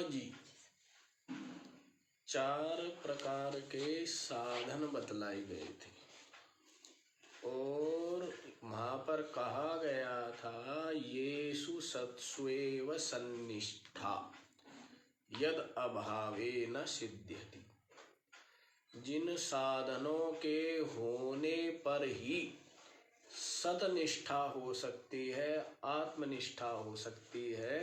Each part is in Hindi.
जी 4 प्रकार के साधन बतलाई गए थे और वहाँ पर कहा गया था येषु सत्स्वेव सन्निष्ठा यद अभावे न सिद्ध्यति। जिन साधनों के होने पर ही सतनिष्ठा हो सकती है, आत्मनिष्ठा हो सकती है,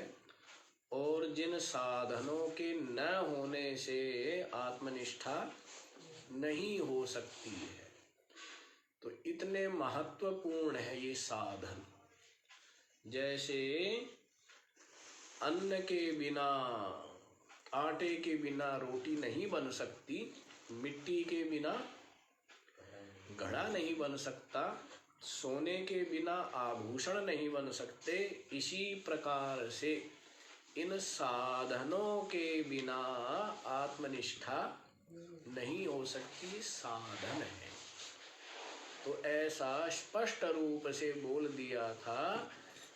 और जिन साधनों के न होने से आत्मनिष्ठा नहीं हो सकती है, तो इतने महत्वपूर्ण है ये साधन। जैसे अन्न के बिना, आटे के बिना रोटी नहीं बन सकती, मिट्टी के बिना घड़ा नहीं बन सकता, सोने के बिना आभूषण नहीं बन सकते, इसी प्रकार से इन साधनों के बिना आत्मनिष्ठा नहीं हो सकती, साधन है। तो ऐसा स्पष्ट रूप से बोल दिया था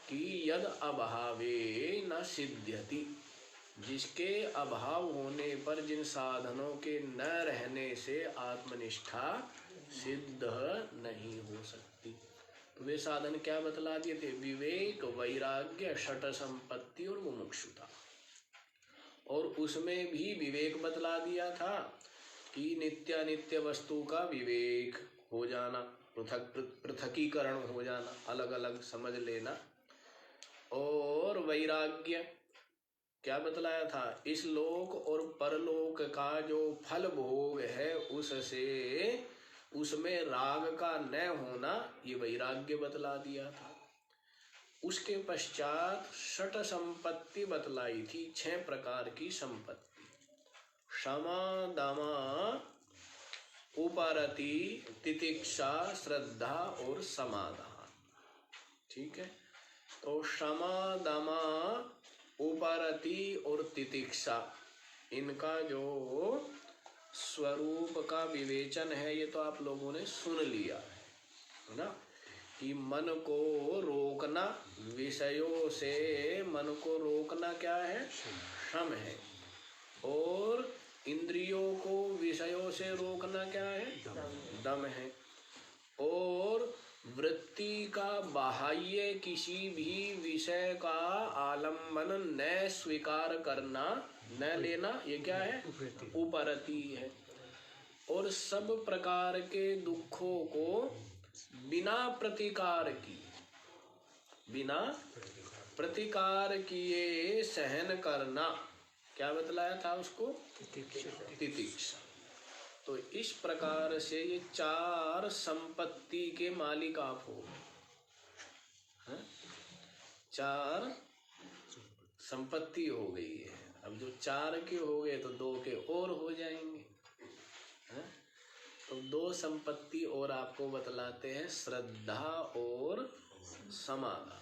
कि यद अभावे न सिद्ध्यति, जिसके अभाव होने पर, जिन साधनों के न रहने से आत्मनिष्ठा सिद्ध नहीं हो सकती। तो वे साधन क्या बतला दिए थे? विवेक, वैराग्य, षट संपत्ति और मुमुक्षुता। और उसमें भी विवेक बतला दिया था कि नित्यानित्य वस्तु का विवेक हो जाना, पृथकीकरण हो जाना, अलग अलग समझ लेना। और वैराग्य क्या बतलाया था? इस लोक और परलोक का जो फल भोग है उससे, उसमें राग का न होना, ये वैराग्य बतला दिया था। उसके पश्चात षट संपत्ति बतलाई थी, 6 प्रकार की संपत्ति: क्षमा, दमा, उपरति, तितिक्षा, श्रद्धा और समाधान। ठीक है, तो क्षमा, दमा, उपरति और तितिक्षा, इनका जो स्वरूप का विवेचन है ये तो आप लोगों ने सुन लिया है ना, कि मन को रोकना, विषयों से मन को रोकना क्या है? शम है। और इंद्रियों को विषयों से रोकना क्या है? दम है। और वृत्ति का बाह्य किसी भी विषय का आलंबन न स्वीकार करना, न लेना, ये क्या है? उपरति है। और सब प्रकार के दुखों को बिना प्रतिकार प्रतिकार किए सहन करना, क्या बतलाया था उसको? तितिक्षा। तो इस प्रकार से ये 4 संपत्ति के मालिक आप हो। 4 संपत्ति हो गई है। अब जो 4 के हो गए तो 2 के और हो जाएंगे। तो 2 संपत्ति और आपको बतलाते हैं, श्रद्धा और समाधान।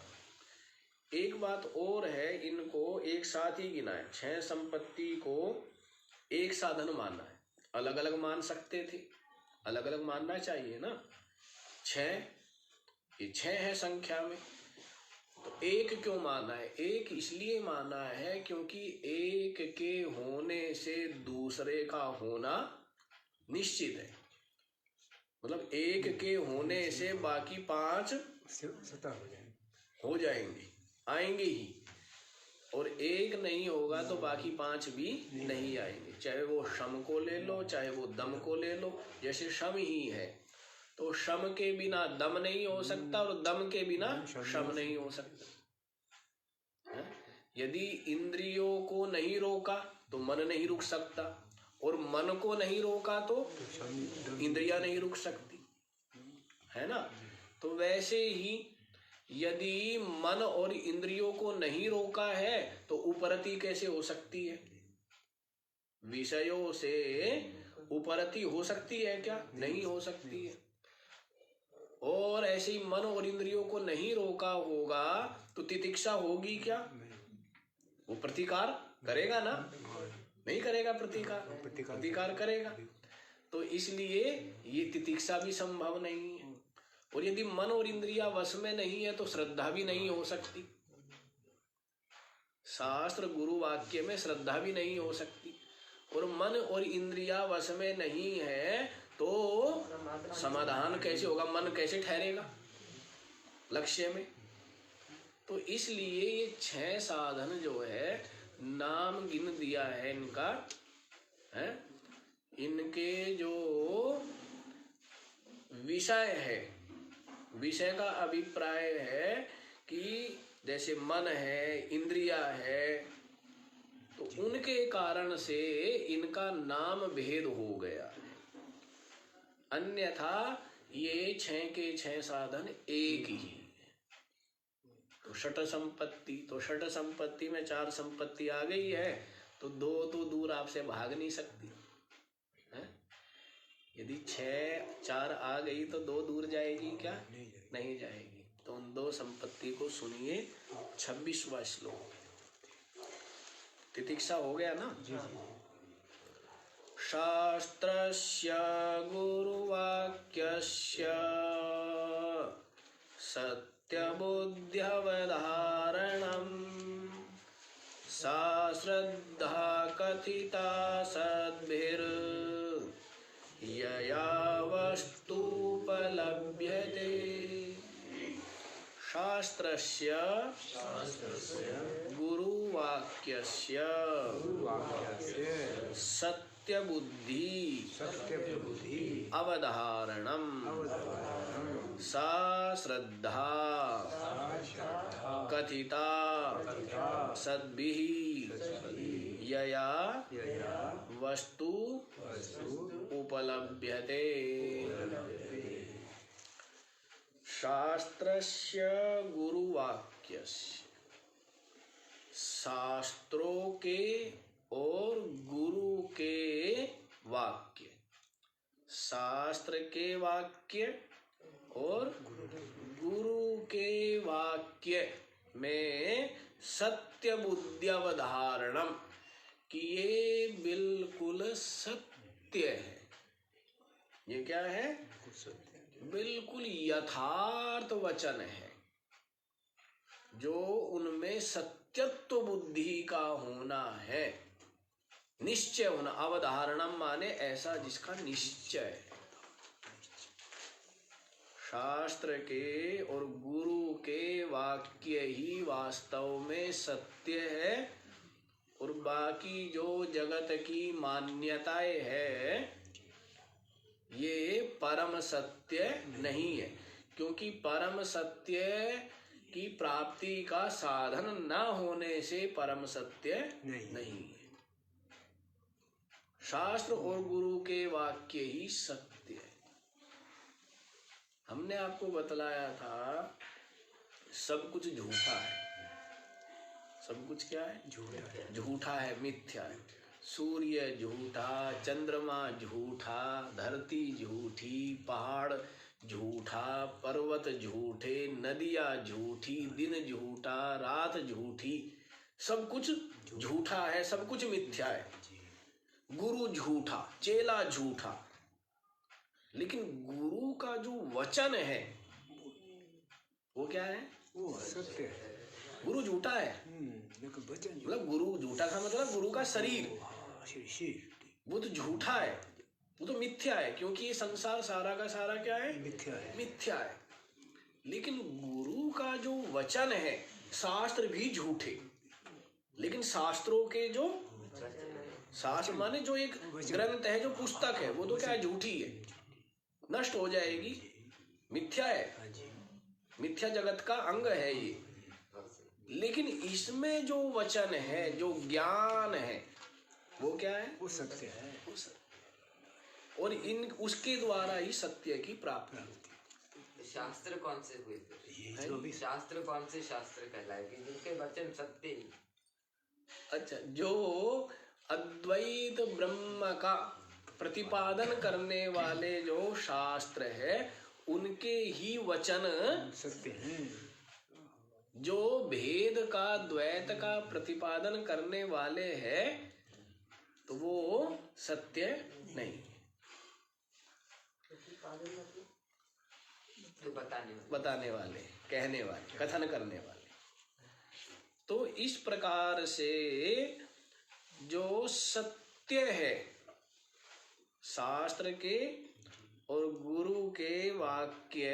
एक बात और है, इनको एक साथ ही गिना है। 6 संपत्ति को एक साधन माना है। अलग अलग मान सकते थे, अलग अलग मानना चाहिए ना। 6, ये 6 है संख्या में, तो एक क्यों माना है? एक इसलिए माना है क्योंकि एक के होने से दूसरे का होना निश्चित है। मतलब एक के होने से बाकी 5 हो जाएंगे, आएंगे ही। और एक नहीं होगा तो बाकी 5 भी नहीं आएंगे। चाहे वो शम को ले लो, चाहे वो दम को ले लो। जैसे शम ही है तो शम के बिना दम नहीं हो सकता और दम के बिना शम नहीं हो सकता। यदि इंद्रियों को नहीं रोका तो मन नहीं रुक सकता, और मन को नहीं रोका तो इंद्रियां नहीं रुक सकती, है ना। तो वैसे ही यदि मन और इंद्रियों को नहीं रोका है तो उपरति कैसे हो सकती है? विषयों से उपरति हो सकती है क्या? नहीं हो सकती है। और ऐसे ही मन और इंद्रियों को नहीं रोका होगा तो तितिक्षा होगी क्या? वो प्रतिकार करेगा ना? नहीं करेगा प्रतिकार करेगा। तो इसलिए ये तितिक्षा भी संभव नहीं है। और यदि मन और इंद्रिया वश में नहीं है तो श्रद्धा भी नहीं हो सकती। शास्त्र गुरु वाक्य में श्रद्धा भी नहीं हो सकती, और मन और इंद्रिया वश में नहीं है तो समाधान कैसे होगा, मन कैसे ठहरेगा लक्ष्य में। तो इसलिए ये 6 साधन जो है नाम गिन दिया है इनका, है इनके जो विषय है, विषय का अभिप्राय है कि जैसे मन है, इंद्रिया है, तो उनके कारण से इनका नाम भेद हो गया है। अन्यथा ये 6 के 6 साधन एक ही। तो षट संपत्ति, तो षट संपत्ति में 4 संपत्ति आ गई है, तो 2 तो दूर आपसे भाग नहीं सकती है? यदि 4 आ गई तो 2 दूर जाएगी क्या? नहीं जाएगी। तो उन 2 संपत्ति को सुनिए। 26वां श्लोक। तितिक्षा हो गया ना? शास्त्रस्य गुरुवाक्यस्य सत्यबुद्ध्यवधारणम् सा श्रद्धा कथिता सद्भिर्यया वस्तुपलभ्यते। शास्त्रस्य गुरुवाक्यस्य सत्यबुद्धि अवधारणम् सा श्रद्धा कथिता सद्भिः यया वस्तु उपलभ्यते। शास्त्रस्य गुरुवाक्यस्य, शास्त्रों के और गुरु के वाक्य, शास्त्र के वाक्य और गुरु के वाक्य में सत्य बुद्धि अवधारणम, कि ये बिल्कुल सत्य है। ये क्या है? बिल्कुल यथार्थ वचन है, जो उनमें सत्यत्व बुद्धि का होना है, निश्चय होना। अवधारणम माने ऐसा जिसका निश्चय है। शास्त्र के और गुरु के वाक्य ही वास्तव में सत्य है, और बाकी जो जगत की मान्यताएं है ये परम सत्य नहीं है, क्योंकि परम सत्य की प्राप्ति का साधन न होने से परम सत्य नहीं है। शास्त्र और गुरु के वाक्य ही सत्य है। हमने आपको बतलाया था सब कुछ झूठा है। सब कुछ क्या है? झूठा है, मिथ्या है। सूर्य झूठा, चंद्रमा झूठा, धरती झूठी, पहाड़ झूठा, पर्वत झूठे, नदियां झूठी, दिन झूठा, रात झूठी, सब कुछ झूठा है, सब कुछ मिथ्या है। गुरु झूठा, चेला झूठा, लेकिन गुरु का जो वचन है वो क्या है? वो सत्य है। गुरु झूठा है, मतलब गुरु झूठा का मतलब गुरु का शरीर वो तो झूठा है, वो तो मिथ्या है, क्योंकि ये संसार सारा का सारा क्या है? मिथ्या है। लेकिन गुरु का जो वचन है, शास्त्र भी झूठे, लेकिन शास्त्रों के जो शास्त्र माने जो एक ग्रंथ है, जो पुस्तक है, वो तो क्या है? झूठी है, नष्ट हो जाएगी, मिथ्या है, मिथ्या जगत का अंग है ये। लेकिन इसमें जो वचन है, जो ज्ञान है, वो क्या है? वो सत्य है। वो सत्य। और इन उसके द्वारा ही सत्य की प्राप्ति। शास्त्र कौन से हुए थे? शास्त्र कौन से शास्त्र कहलाए कि जिनके वचन सत्य ही? अच्छा, जो अद्वैत ब्रह्म का प्रतिपादन करने वाले जो शास्त्र है, उनके ही वचन सत्य हैं। जो भेद का, द्वैत का प्रतिपादन करने वाले हैं, तो वो सत्य नहीं। तो बताने वाले, कहने वाले, कथन करने वाले। तो इस प्रकार से जो सत्य है शास्त्र के और गुरु के वाक्य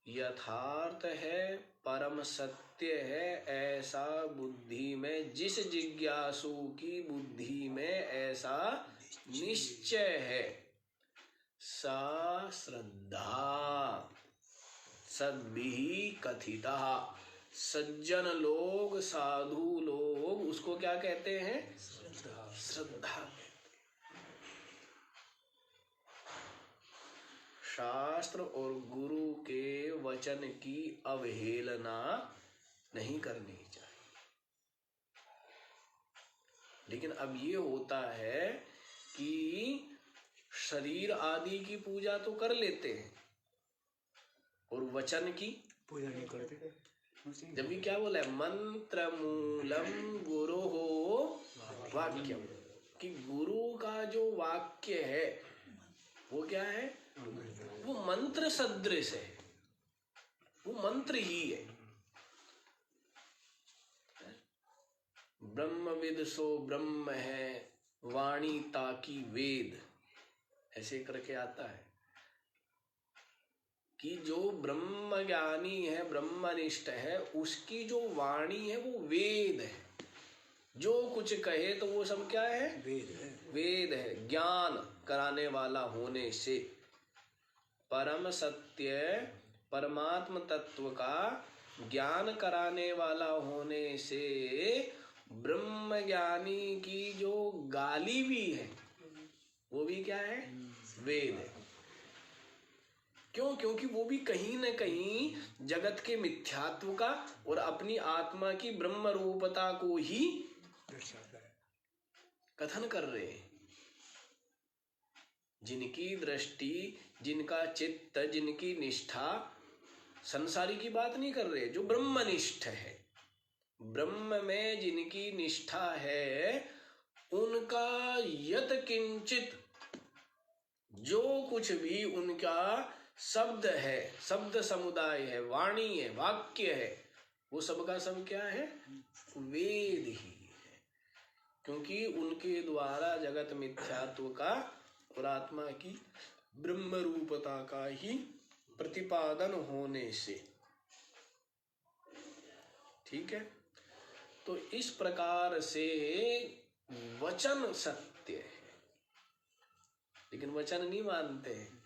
यथार्थ है, परम सत्य है, ऐसा बुद्धि में, जिस जिज्ञासु की बुद्धि में ऐसा निश्चय है, सा श्रद्धा सद्भिः कथिता। सज्जन लोग, साधु लोग उसको क्या कहते हैं? श्रद्धा। शास्त्र और गुरु के वचन की अवहेलना नहीं करनी चाहिए। लेकिन अब ये होता है कि शरीर आदि की पूजा तो कर लेते हैं और वचन की पूजा नहीं करते। जब भी क्या बोला है, मंत्र मूलम गुरु हो वाक्यम, कि गुरु का जो वाक्य है वो क्या है? वो मंत्र सदृश है, वो मंत्र ही है। ब्रह्मविद सो ब्रह्म है, वाणी ताकी वेद, ऐसे करके आता है कि जो ब्रह्म ज्ञानी है, ब्रह्मनिष्ठ है, उसकी जो वाणी है वो वेद है। जो कुछ कहे तो वो सब क्या है? वेद है। वेद है। ज्ञान कराने वाला होने से, परम सत्य परमात्म तत्व का ज्ञान कराने वाला होने से ब्रह्म ज्ञानी की जो गाली भी है वो भी क्या है? वेद है। क्यों? क्योंकि वो भी कहीं न कहीं जगत के मिथ्यात्व का और अपनी आत्मा की ब्रह्म रूपता को ही दर्शाता है, कथन कर रहे हैं। जिनकी दृष्टि, जिनका चित्त, जिनकी निष्ठा, संसारी की बात नहीं कर रहे, जो ब्रह्मनिष्ठ है, ब्रह्म में जिनकी निष्ठा है, उनका यत किंचित जो कुछ भी उनका शब्द है, शब्द समुदाय है, वाणी है, वाक्य है, वो सबका सब क्या है? वेद ही है। क्योंकि उनके द्वारा जगत मिथ्यात्व का और आत्मा की ब्रह्म रूपता का ही प्रतिपादन होने से। ठीक है? तो इस प्रकार से वचन सत्य है, लेकिन वचन नहीं मानते हैं।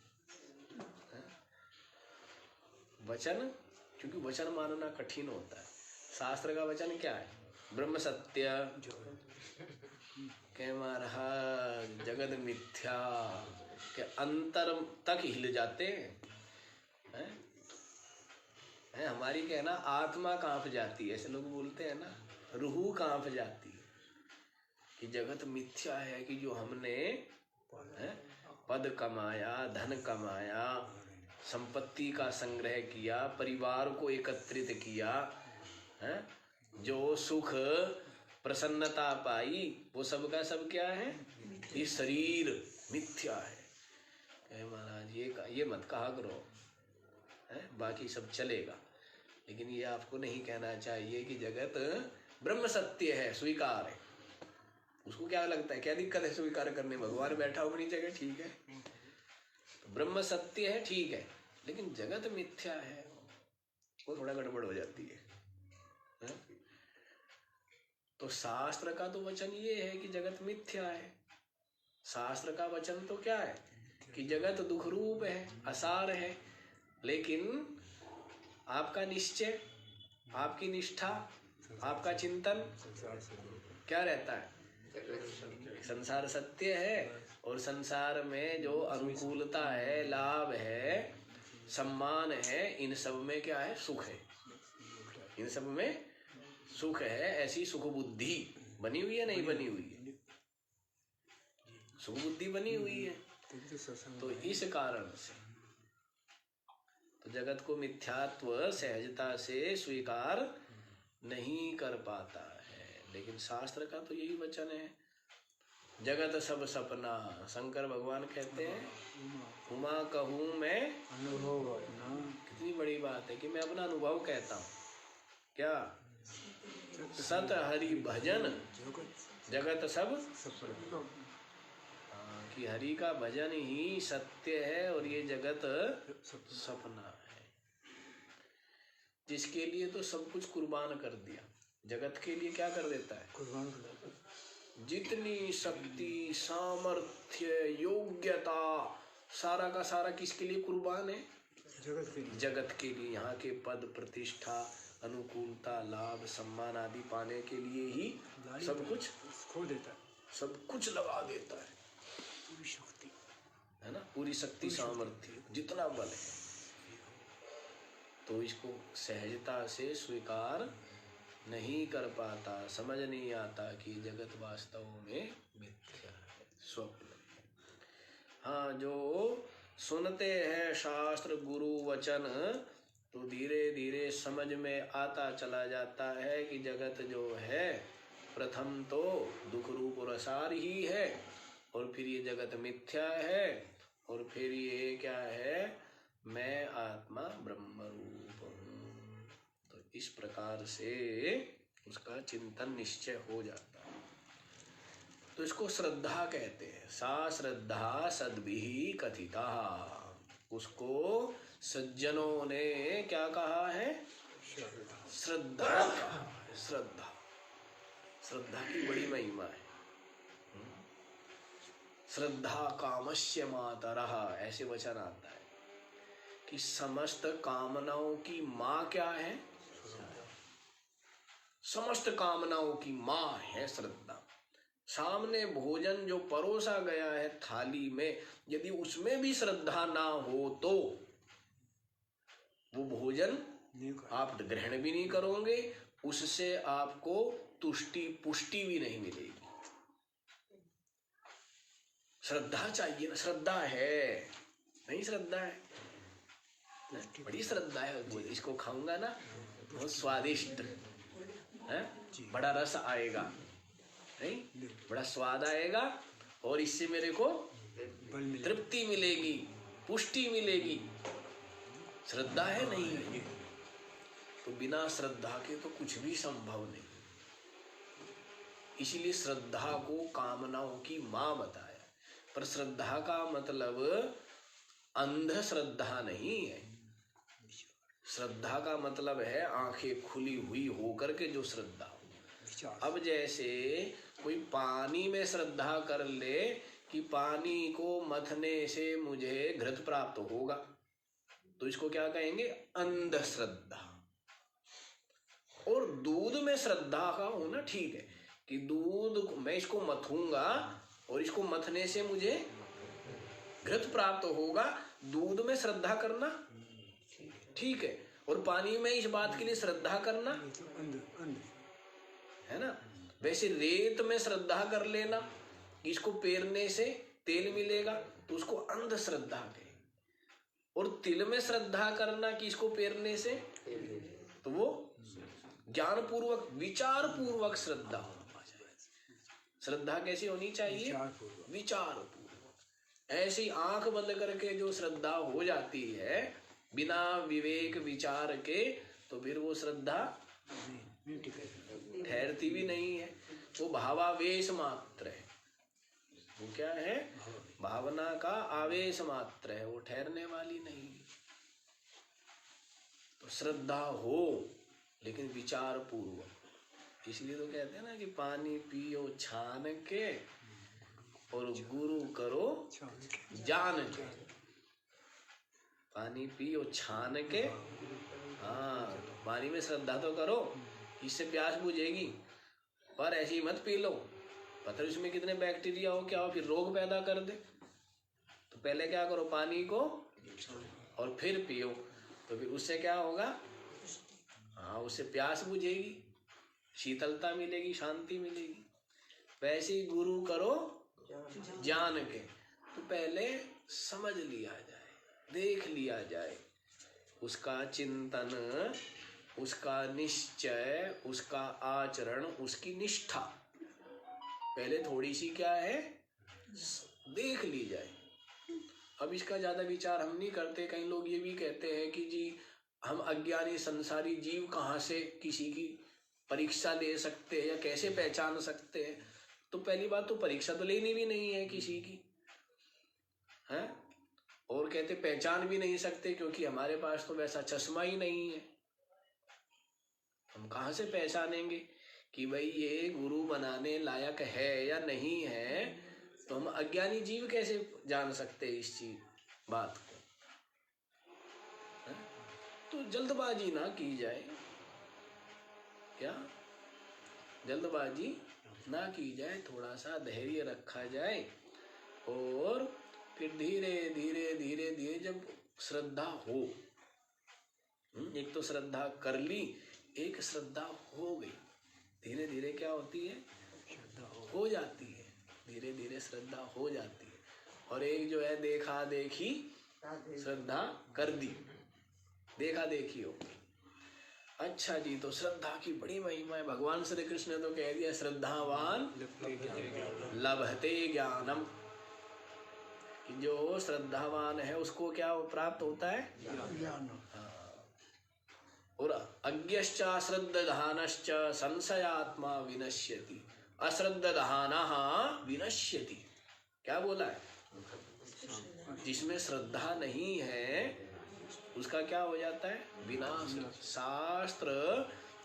वचन, क्योंकि वचन मानना कठिन होता है। शास्त्र का वचन क्या है? ब्रह्म सत्य, के महाराज जगत मिथ्या के अंतर तक हिल जाते हैं। हमारी कहना आत्मा कांप जाती है, ऐसे लोग बोलते हैं ना, रूह कांप जाती है कि जगत मिथ्या है, कि जो हमने पद कमाया, धन कमाया, संपत्ति का संग्रह किया, परिवार को एकत्रित किया, जो सुख प्रसन्नता पाई, वो सब का सब क्या है? ये शरीर मिथ्या है। कहे महाराज ये मत कहा करो, बाकी सब चलेगा, लेकिन ये आपको नहीं कहना चाहिए कि जगत ब्रह्म सत्य है, स्वीकार है। उसको क्या लगता है, क्या दिक्कत है स्वीकार करने? भगवान बैठा हो अपनी जगह, ठीक है, तो ब्रह्म सत्य है, ठीक है, लेकिन जगत मिथ्या है, वो थोड़ा गड़बड़ हो जाती है। तो शास्त्र का तो वचन ये है कि जगत मिथ्या है। शास्त्र का वचन तो क्या है कि जगत दुख रूप है, असार है, लेकिन आपका निश्चय, आपकी निष्ठा, आपका चिंतन क्या रहता है? संसार सत्य है, और संसार में जो अनुकूलता है, लाभ है, सम्मान है, इन सब में क्या है? सुख है। इन सब में सुख है। ऐसी सुख बुद्धि बनी हुई है, नहीं बनी हुई है? सुख बुद्धि बनी हुई है। तो इस कारण से तो जगत को मिथ्यात्व सहजता से स्वीकार नहीं कर पाता है। लेकिन शास्त्र का तो यही वचन है, जगत सब सपना। शंकर भगवान कहते हैं, उमा कहूँ मैं अनुभव अपना। कितनी बड़ी बात है कि मैं अपना अनुभव कहता हूँ। क्या? सत हरि भजन जगत सब सफल कि हरि का भजन ही सत्य है और ये जगत सपना है। जिसके लिए तो सब कुछ कुर्बान कर दिया, जगत के लिए क्या कर देता है? कुर्बान कर देता। जितनी शक्ति, सामर्थ्य, योग्यता, सारा का सारा किसके लिए कुर्बान है? जगत के लिए। जगत के लिए। यहाँ के पद, प्रतिष्ठा, अनुकूलता, लाभ, सम्मान आदि पाने के लिए ही सब कुछ खो देता है, सब कुछ लगा देता है पूरी शक्ति, है ना? पूरी शक्ति, सामर्थ्य, जितना बल है, तो इसको सहजता से स्वीकार नहीं कर पाता, समझ नहीं आता कि जगत वास्तव में मिथ्या है, स्वप्न है। हाँ, जो सुनते हैं शास्त्र गुरु वचन तो धीरे धीरे समझ में आता चला जाता है कि जगत जो है प्रथम तो दुख रूप रसार ही है, और फिर ये जगत मिथ्या है, और फिर ये क्या है? मैं आत्मा ब्रह्म रूप हूँ। तो इस प्रकार से उसका चिंतन निश्चय हो जाता है। तो इसको श्रद्धा कहते हैं। सा श्रद्धा सद्भिः कथिता। उसको सज्जनों ने क्या कहा है? श्रद्धा कहा है। श्रद्धा, श्रद्धा की बड़ी महिमा है। श्रद्धा कामस्य मातरः, ऐसे वचन आता है कि समस्त कामनाओं की माँ क्या है? समस्त कामनाओं की माँ है श्रद्धा। सामने भोजन जो परोसा गया है थाली में, यदि उसमें भी श्रद्धा ना हो तो वो भोजन आप ग्रहण भी नहीं करोगे, उससे आपको तुष्टि पुष्टि भी नहीं मिलेगी। श्रद्धा चाहिए ना, श्रद्धा है नहीं? श्रद्धा है, बड़ी श्रद्धा है। इसको खाऊंगा ना, बहुत स्वादिष्ट है, बड़ा रस आएगा, नहीं? बड़ा स्वाद आएगा, और इससे मेरे को तृप्ति मिलेगी, पुष्टि मिलेगी। श्रद्धा है नहीं है, तो बिना श्रद्धा के तो कुछ भी संभव नहीं। इसीलिए श्रद्धा को कामनाओं की माँ बताया। पर श्रद्धा का मतलब अंध श्रद्धा नहीं है। श्रद्धा का मतलब है आंखें खुली हुई होकर के जो श्रद्धा हो। अब जैसे कोई पानी में श्रद्धा कर ले कि पानी को मथने से मुझे घृत प्राप्त होगा, तो इसको क्या कहेंगे? अंधश्रद्धा। और दूध में श्रद्धा का होना ठीक है कि दूध मैं इसको मथूंगा और इसको मथने से मुझे घृत प्राप्त होगा, दूध में श्रद्धा करना ठीक है। और पानी में इस बात के लिए श्रद्धा करना है ना। वैसे रेत में श्रद्धा कर लेना कि इसको पेरने से तेल मिलेगा, तो उसको अंधश्रद्धा कहे। और तिल में श्रद्धा करना कि इसको पेरने से, तो वो ज्ञान पूर्वक विचार पूर्वक श्रद्धा होना चाहिए। श्रद्धा कैसी होनी चाहिए? विचार पूर्वक। ऐसी आंख बंद करके जो श्रद्धा हो जाती है बिना विवेक विचार के, तो फिर वो श्रद्धा ठहरती भी नहीं है। वो भावावेश मात्र है। वो क्या है? भावना का आवेश मात्र है, वो ठहरने वाली नहीं। तो श्रद्धा हो लेकिन विचार पूर्वक। इसलिए तो कहते हैं ना कि पानी पियो छान के और गुरु करो जान के। पानी पियो छान के, हाँ, पानी में श्रद्धा तो करो, इससे प्यास बुझेगी, पर ऐसे ही मत पी लो, पता उसमें कितने बैक्टीरिया हो क्या हो, फिर रोग पैदा कर दे। तो पहले क्या करो? पानी को और फिर पियो, तो फिर उससे क्या होगा? हाँ, उससे प्यास बुझेगी, शीतलता मिलेगी, शांति मिलेगी। वैसे ही गुरु करो जान के। तो पहले समझ लिया जाए, देख लिया जाए, उसका चिंतन, उसका निश्चय, उसका आचरण, उसकी निष्ठा पहले थोड़ी सी क्या है? देख ली जाए। अब इसका ज्यादा विचार हम नहीं करते। कई लोग ये भी कहते हैं कि जी हम अज्ञानी संसारी जीव कहाँ से किसी की परीक्षा ले सकते हैं या कैसे पहचान सकते हैं? तो पहली बात तो परीक्षा तो लेनी भी नहीं है किसी की, है? और कहते पहचान भी नहीं सकते क्योंकि हमारे पास तो वैसा चश्मा ही नहीं है। हम कहाँ से पहचानेंगे कि भाई ये गुरु बनाने लायक है या नहीं है? तो हम अज्ञानी जीव कैसे जान सकते हैं इस चीज बात को? है? तो जल्दबाजी ना की जाए, क्या जल्दबाजी ना की जाए, थोड़ा सा धैर्य रखा जाए और फिर धीरे धीरे धीरे धीरे जब श्रद्धा हो, एक तो श्रद्धा कर ली, एक श्रद्धा हो गई, धीरे धीरे क्या होती है? हो जाती है, धीरे धीरे श्रद्धा हो जाती है। और एक जो है देखा देखी श्रद्धा कर दी, देखा देखी हो गई। अच्छा जी, तो श्रद्धा की बड़ी महिमा है। भगवान श्री कृष्ण ने तो कह दिया श्रद्धावान लभते ज्ञानम, कि जो श्रद्धावान है उसको क्या प्राप्त होता है? ज्ञान। और अज्ञश्च श्रद्धानश्च संशयात्मा विनश्यति, अश्रद्धानः विनश्यति। क्या बोला है? जिसमें श्रद्धा नहीं है उसका क्या हो जाता है? विनाश। शास्त्र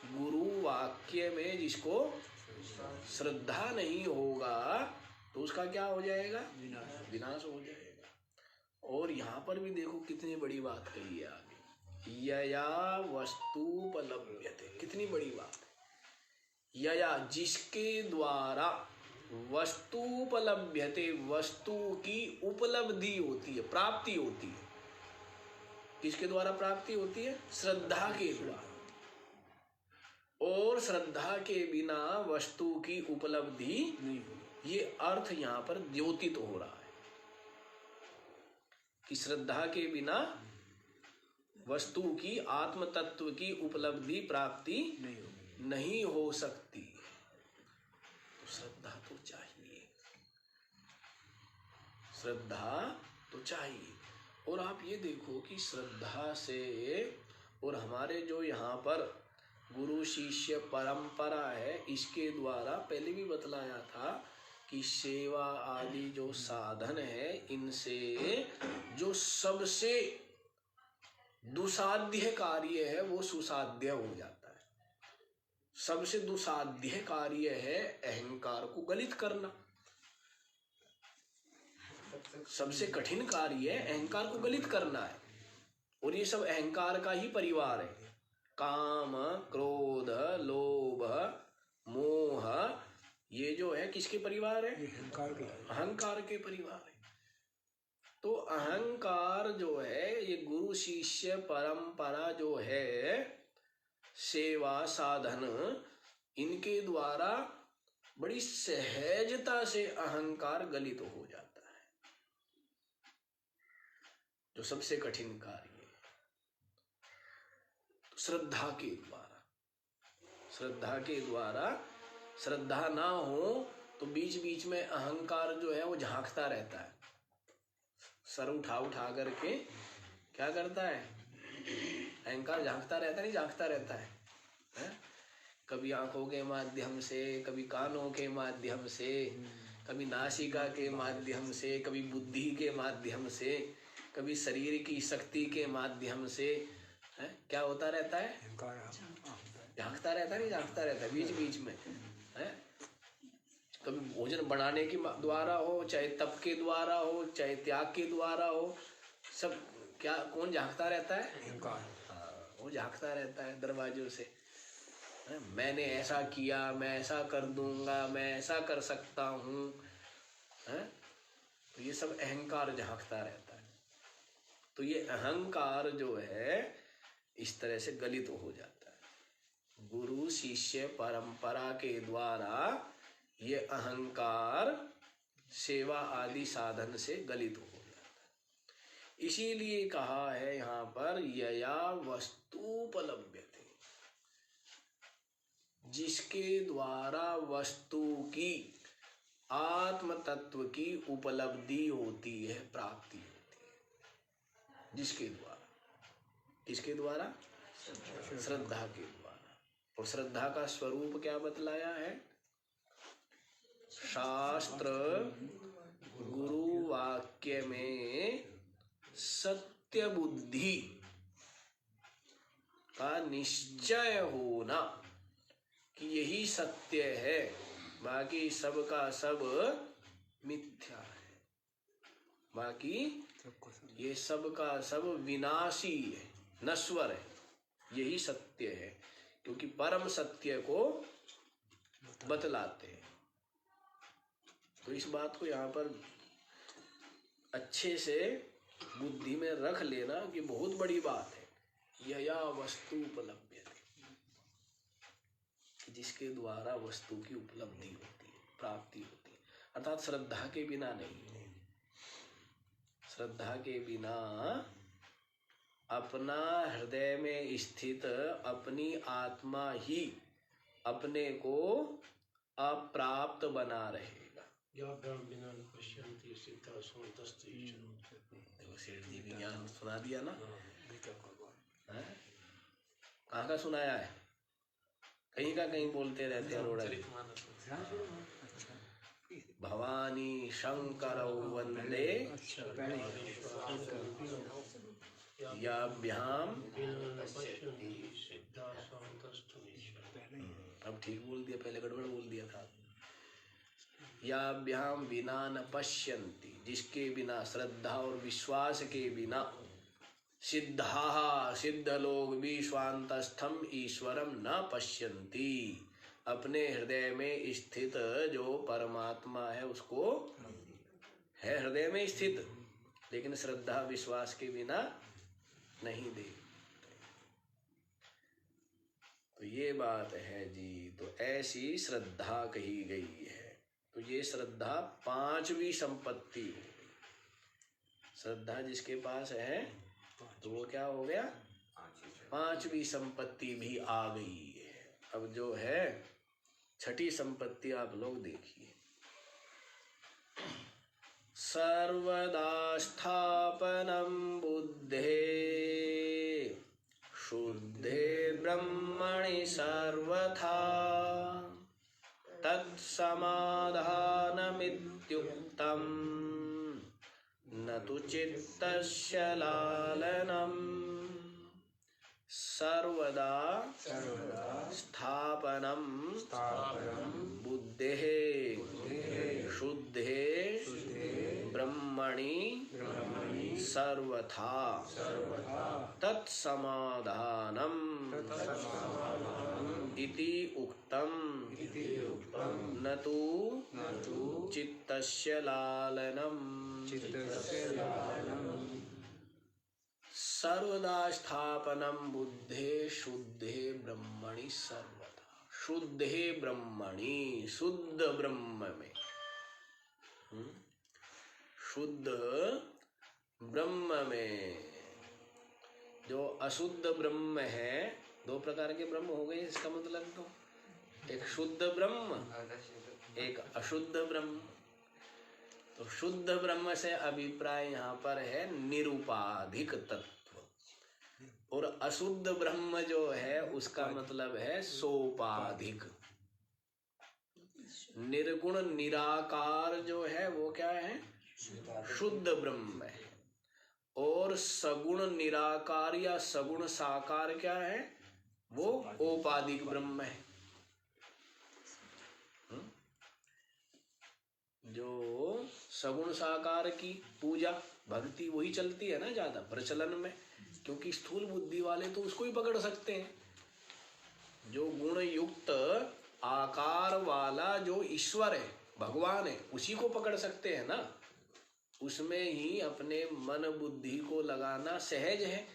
गुरु वाक्य में जिसको श्रद्धा नहीं होगा तो उसका क्या हो जाएगा? विनाश हो जाएगा। और यहाँ पर भी देखो कितनी बड़ी बात कही है आगे, यया वस्तुपलभ्यते, कितनी बड़ी बात है। यया, जिसके द्वारा, वस्तुपलभ्यते, वस्तु की उपलब्धि होती है, प्राप्ति होती है। किसके द्वारा प्राप्ति होती है? श्रद्धा के द्वारा। और श्रद्धा के बिना वस्तु की उपलब्धि नहीं, ये अर्थ यहाँ पर द्योतित हो रहा है कि श्रद्धा के बिना वस्तु की, आत्म तत्व की उपलब्धि प्राप्ति नहीं हो सकती। तो श्रद्धा तो चाहिए, श्रद्धा तो चाहिए। और आप ये देखो कि श्रद्धा से, और हमारे जो यहाँ पर गुरु शिष्य परंपरा है, इसके द्वारा पहले भी बतलाया था कि सेवा आदि जो साधन है, इनसे जो सबसे दुसाध्य कार्य है वो सुसाध्य हो जाता है। सबसे दुसाध्य कार्य है अहंकार को गलित करना। सबसे कठिन कार्य है अहंकार को गलित करना है। और ये सब अहंकार का ही परिवार है। काम, क्रोध, लोभ, मोह, ये जो है किसके परिवार है? अहंकार के परिवार है। तो अहंकार जो है, ये गुरु शिष्य परंपरा जो है, सेवा साधन, इनके द्वारा बड़ी सहजता से अहंकार गलित हो जाता है, जो सबसे कठिन कार्य है। तो श्रद्धा के द्वारा, श्रद्धा के द्वारा, श्रद्धा ना हो तो बीच बीच में अहंकार जो है वो झांकता रहता है, सर उठा उठा करके क्या करता है? अहंकार झांकता रहता है, नहीं झांकता रहता है, है? कभी आंखों के माध्यम से, कभी कानों के माध्यम से, कभी नासिका के माध्यम से, कभी बुद्धि के माध्यम से, कभी शरीर की शक्ति के माध्यम से, है? क्या होता रहता है? झांकता रहता है, नहीं झांकता रहता है बीच बीच में, है? कभी भोजन बनाने के द्वारा हो, चाहे तप के द्वारा हो, चाहे त्याग के द्वारा हो, सब क्या, कौन झांकता रहता है? अहंकार। हाँ, वो झांकता रहता है दरवाजों से, है? मैंने ऐसा किया, मैं ऐसा कर दूंगा, मैं ऐसा कर सकता हूँ, है? तो ये सब अहंकार झांकता रहता है। तो ये अहंकार जो है इस तरह से गलित हो जाता है। गुरु शिष्य परंपरा के द्वारा ये अहंकार सेवा आदि साधन से गलित हो जाता है। इसीलिए कहा है यहाँ पर यया वस्तुपलभ्यते, जिसके द्वारा वस्तु की, आत्म तत्व की उपलब्धि होती है, प्राप्ति होती है। जिसके द्वारा, किसके द्वारा? श्रद्धा के द्वारा। और श्रद्धा का स्वरूप क्या बतलाया है? शास्त्र गुरु वाक्य में सत्य बुद्धि का निश्चय होना कि यही सत्य है, बाकी सब का सब मिथ्या है, बाकी सबको समझ ये सब का सब विनाशी है, नश्वर है, यही सत्य है, क्योंकि परम सत्य को बतलाते हैं। तो इस बात को यहाँ पर अच्छे से बुद्धि में रख लेना कि बहुत बड़ी बात है। यया वस्तु उपलब्ध, जिसके द्वारा वस्तु की उपलब्धि होती है, प्राप्ति होती है, अर्थात श्रद्धा के बिना नहीं। श्रद्धा के बिना अपना हृदय में स्थित अपनी आत्मा ही अपने को अप्राप्त बना रहेगा। देखो सेठ जी भी ज्ञान सुना दिया ना, हैं? कहाँ का सुनाया है? कहीं का कहीं बोलते रहते हैं रोड़ा। भवानी शंकर वंदे याभ्याम, अब ठीक बोल दिया, पहले गड़बड़ बोल दिया था। याभ्याम विना न पश्यन्ति, जिसके बिना, श्रद्धा और विश्वास के बिना, सिद्धा, सिद्ध लोग भी स्वांतस्थम ईश्वरम न पश्यन्ति, अपने हृदय में स्थित जो परमात्मा है उसको है हृदय में स्थित, लेकिन श्रद्धा विश्वास के बिना नहीं देखते। तो ये बात है जी। तो ऐसी श्रद्धा कही गई है। तो ये श्रद्धा पांचवी संपत्ति हो गई। श्रद्धा जिसके पास है तो वो क्या हो गया? पांचवी संपत्ति भी आ गई है। अब जो है छठी संपत्ति आप लोग देखिए। सर्वदा स्थापनम बुद्धे शुद्धे ब्रह्मणि सर्वथा तत्समाधानमित्युक्तम् न तु चित्तस्य लालनम्। सर्वदा स्थापनम बुद्धेः शुद्धे ब्रह्मणि सर्वथा तत्समाधानम् इति उक्तम् न तु चित्तस्य लालनम्। सर्वदा स्थापनम बुद्धे शुद्धे ब्रह्मणि सर्वदा। शुद्धे ब्रह्मणि, शुद्ध ब्रह्म में, शुद्ध ब्रह्म में। जो अशुद्ध ब्रह्म है, दो प्रकार के ब्रह्म हो गए इसका मतलब। तो एक शुद्ध ब्रह्म, एक अशुद्ध ब्रह्म। तो शुद्ध ब्रह्म से अभिप्राय यहाँ पर है निरुपाधिक तत्व, और अशुद्ध ब्रह्म जो है उसका मतलब है सोपाधिक। निर्गुण निराकार जो है वो क्या है? शुद्ध ब्रह्म है। और सगुण निराकार या सगुण साकार क्या है? वो औपाधिक ब्रह्म है। जो सगुण साकार की पूजा भक्ति वही चलती है ना ज्यादा प्रचलन में, क्योंकि स्थूल बुद्धि वाले तो उसको ही पकड़ सकते हैं। जो गुण युक्त आकार वाला जो ईश्वर है, भगवान है, उसी को पकड़ सकते हैं ना। उसमें ही अपने मन बुद्धि को लगाना सहज है,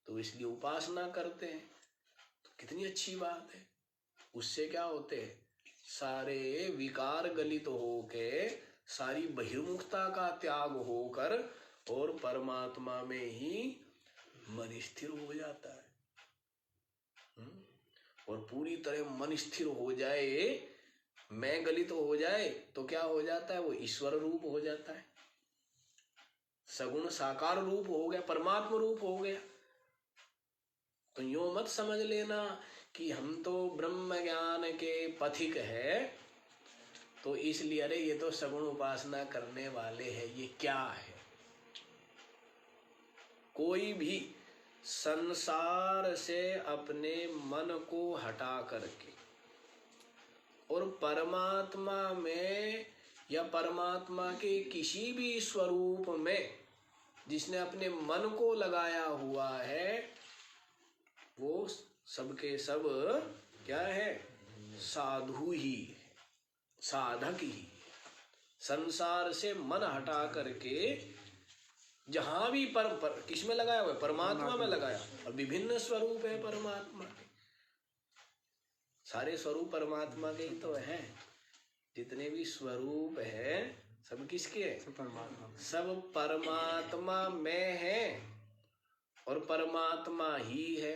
तो इसलिए उपासना करते हैं। तो कितनी अच्छी बात है। उससे क्या होते हैं? सारे विकार गलित होके, सारी बहिर्मुखता का त्याग होकर और परमात्मा में ही मन स्थिर हो जाता है। और पूरी तरह मन स्थिर हो जाए, मैं गलित हो जाए, तो क्या हो जाता है? वो ईश्वर रूप हो जाता है, सगुण साकार रूप हो गया, परमात्मा रूप हो गया। तो यूं मत समझ लेना कि हम तो ब्रह्म ज्ञान के पथिक है, तो इसलिए अरे ये तो सगुण उपासना करने वाले हैं, ये क्या है। कोई भी संसार से अपने मन को हटा करके और परमात्मा में या परमात्मा के किसी भी स्वरूप में जिसने अपने मन को लगाया हुआ है, वो सबके सब क्या है, साधु ही है, साधक ही। संसार से मन हटा करके जहां भी किस में लगाया हुआ है, परमात्मा में लगाया। और विभिन्न स्वरूप है परमात्मा के, सारे स्वरूप परमात्मा के ही तो हैं। जितने भी स्वरूप है सब किसके हैं, सब परमात्मा में है और परमात्मा ही है,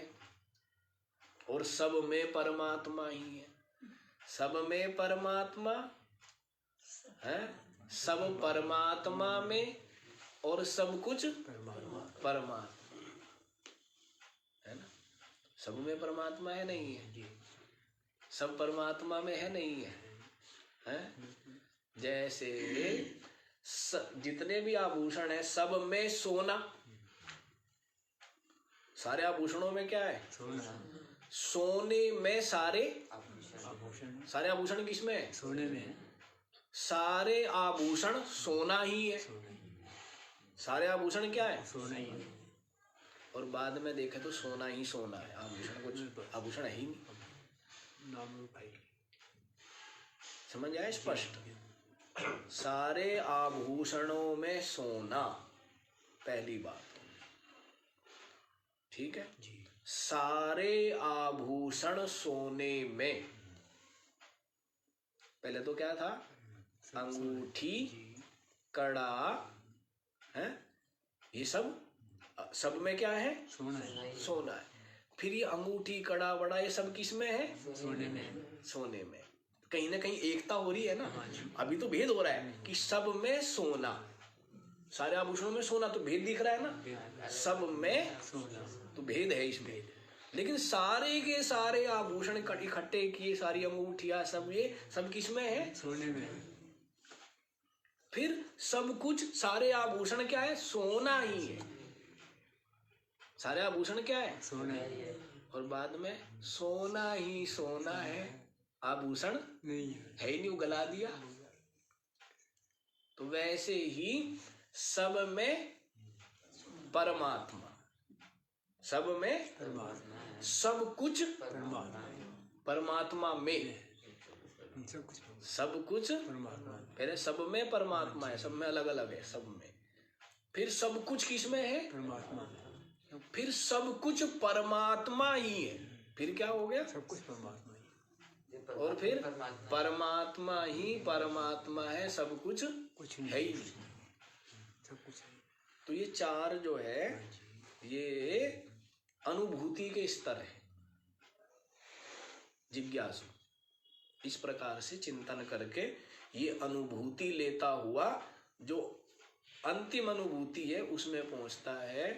और सब में परमात्मा ही है। सब में परमात्मा है, सब परमात्मा में, और सब कुछ परमात्मा है ना। सब में परमात्मा है नहीं है, सब परमात्मा में है नहीं है, हैं? जैसे जितने भी आभूषण है सब में सोना, सारे आभूषणों में क्या है, सोने में सारे आभूषण किसमें है, सोने में। सारे आभूषण सोना ही है, सारे आभूषण क्या है, सोना ही है। और बाद में देखे तो सोना ही सोना है, आभूषण कुछ आभूषण है ही नहीं। नाम रूप है। समझ आए स्पष्ट। सारे आभूषणों में सोना, पहली बात, ठीक है। सारे आभूषण सोने में, पहले तो क्या था, अंगूठी कड़ा है, ये सब में क्या है, सोना है। फिर ये अंगूठी कड़ा बड़ा ये सब किस में है, सोने में। कहीं ना कहीं एकता हो रही है ना। अभी तो भेद हो रहा है कि सब में सोना, सारे आभूषणों में सोना, तो भेद दिख रहा है ना, सब में तो भेद है इसमें। लेकिन सारे के सारे आभूषण इकट्ठे किए, सारी अंगूठियां सब, ये सब किस में है, सोने में। फिर सब कुछ, सारे आभूषण क्या है, सोना ही है। सारे आभूषण क्या है, सोना। और बाद में सोना ही सोना है, आभूषण नहीं है ही नहीं, वो गला दिया। तो वैसे ही सब में परमात्मा, सब में सब कुछ परमात्मा में, सब कुछ परमात्मा। पहले सब में परमात्मा है, सब में अलग अलग है, सब में। फिर सब कुछ किस में है, परमात्मा। फिर सब कुछ परमात्मा ही है। फिर क्या हो गया, सब कुछ परमात्मा ही। और फिर परमात्मा ही परमात्मा है, सब कुछ है ही नहीं, सब कुछ है। तो ये चार जो है ये अनुभूति के स्तर है। जिज्ञासु इस प्रकार से चिंतन करके ये अनुभूति लेता हुआ जो अंतिम अनुभूति है उसमें पहुंचता है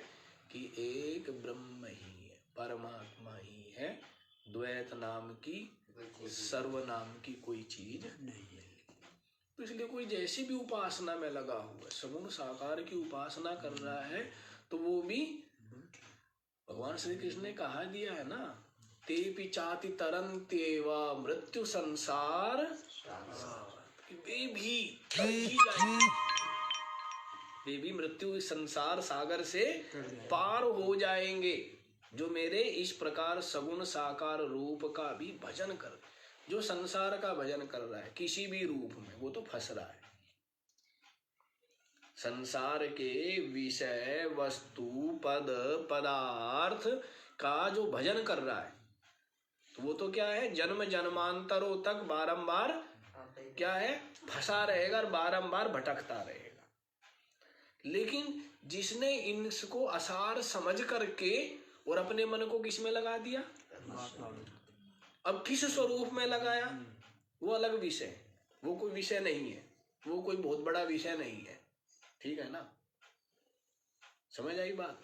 कि एक ब्रह्म ही है, परमात्मा ही है, द्वैत नाम की, सर्व नाम की कोई चीज नहीं है। तो इसलिए कोई जैसी भी उपासना में लगा हुआ है, सगुण साकार की उपासना कर रहा है, तो वो भी भगवान श्री कृष्ण ने कहा दिया है ना, तेपि चाति तरन्त्येवा मृत्यु संसार, वे भी मृत्यु संसार सागर से पार हो जाएंगे, जो मेरे इस प्रकार सगुण साकार रूप का भी भजन कर, जो संसार का भजन कर रहा है किसी भी रूप में, वो तो फंस रहा है। संसार के विषय वस्तु पद पदार्थ का जो भजन कर रहा है, तो वो तो क्या है, जन्म जन्मांतरों तक बारंबार क्या है, फंसा रहेगा और बारंबार भटकता रहेगा। लेकिन जिसने इनको असार समझ करके और अपने मन को किस में लगा दिया, अब किस स्वरूप में लगाया, वो अलग विषय, वो कोई विषय नहीं है, वो कोई बहुत बड़ा विषय नहीं है, ठीक है ना, समझ आई बात।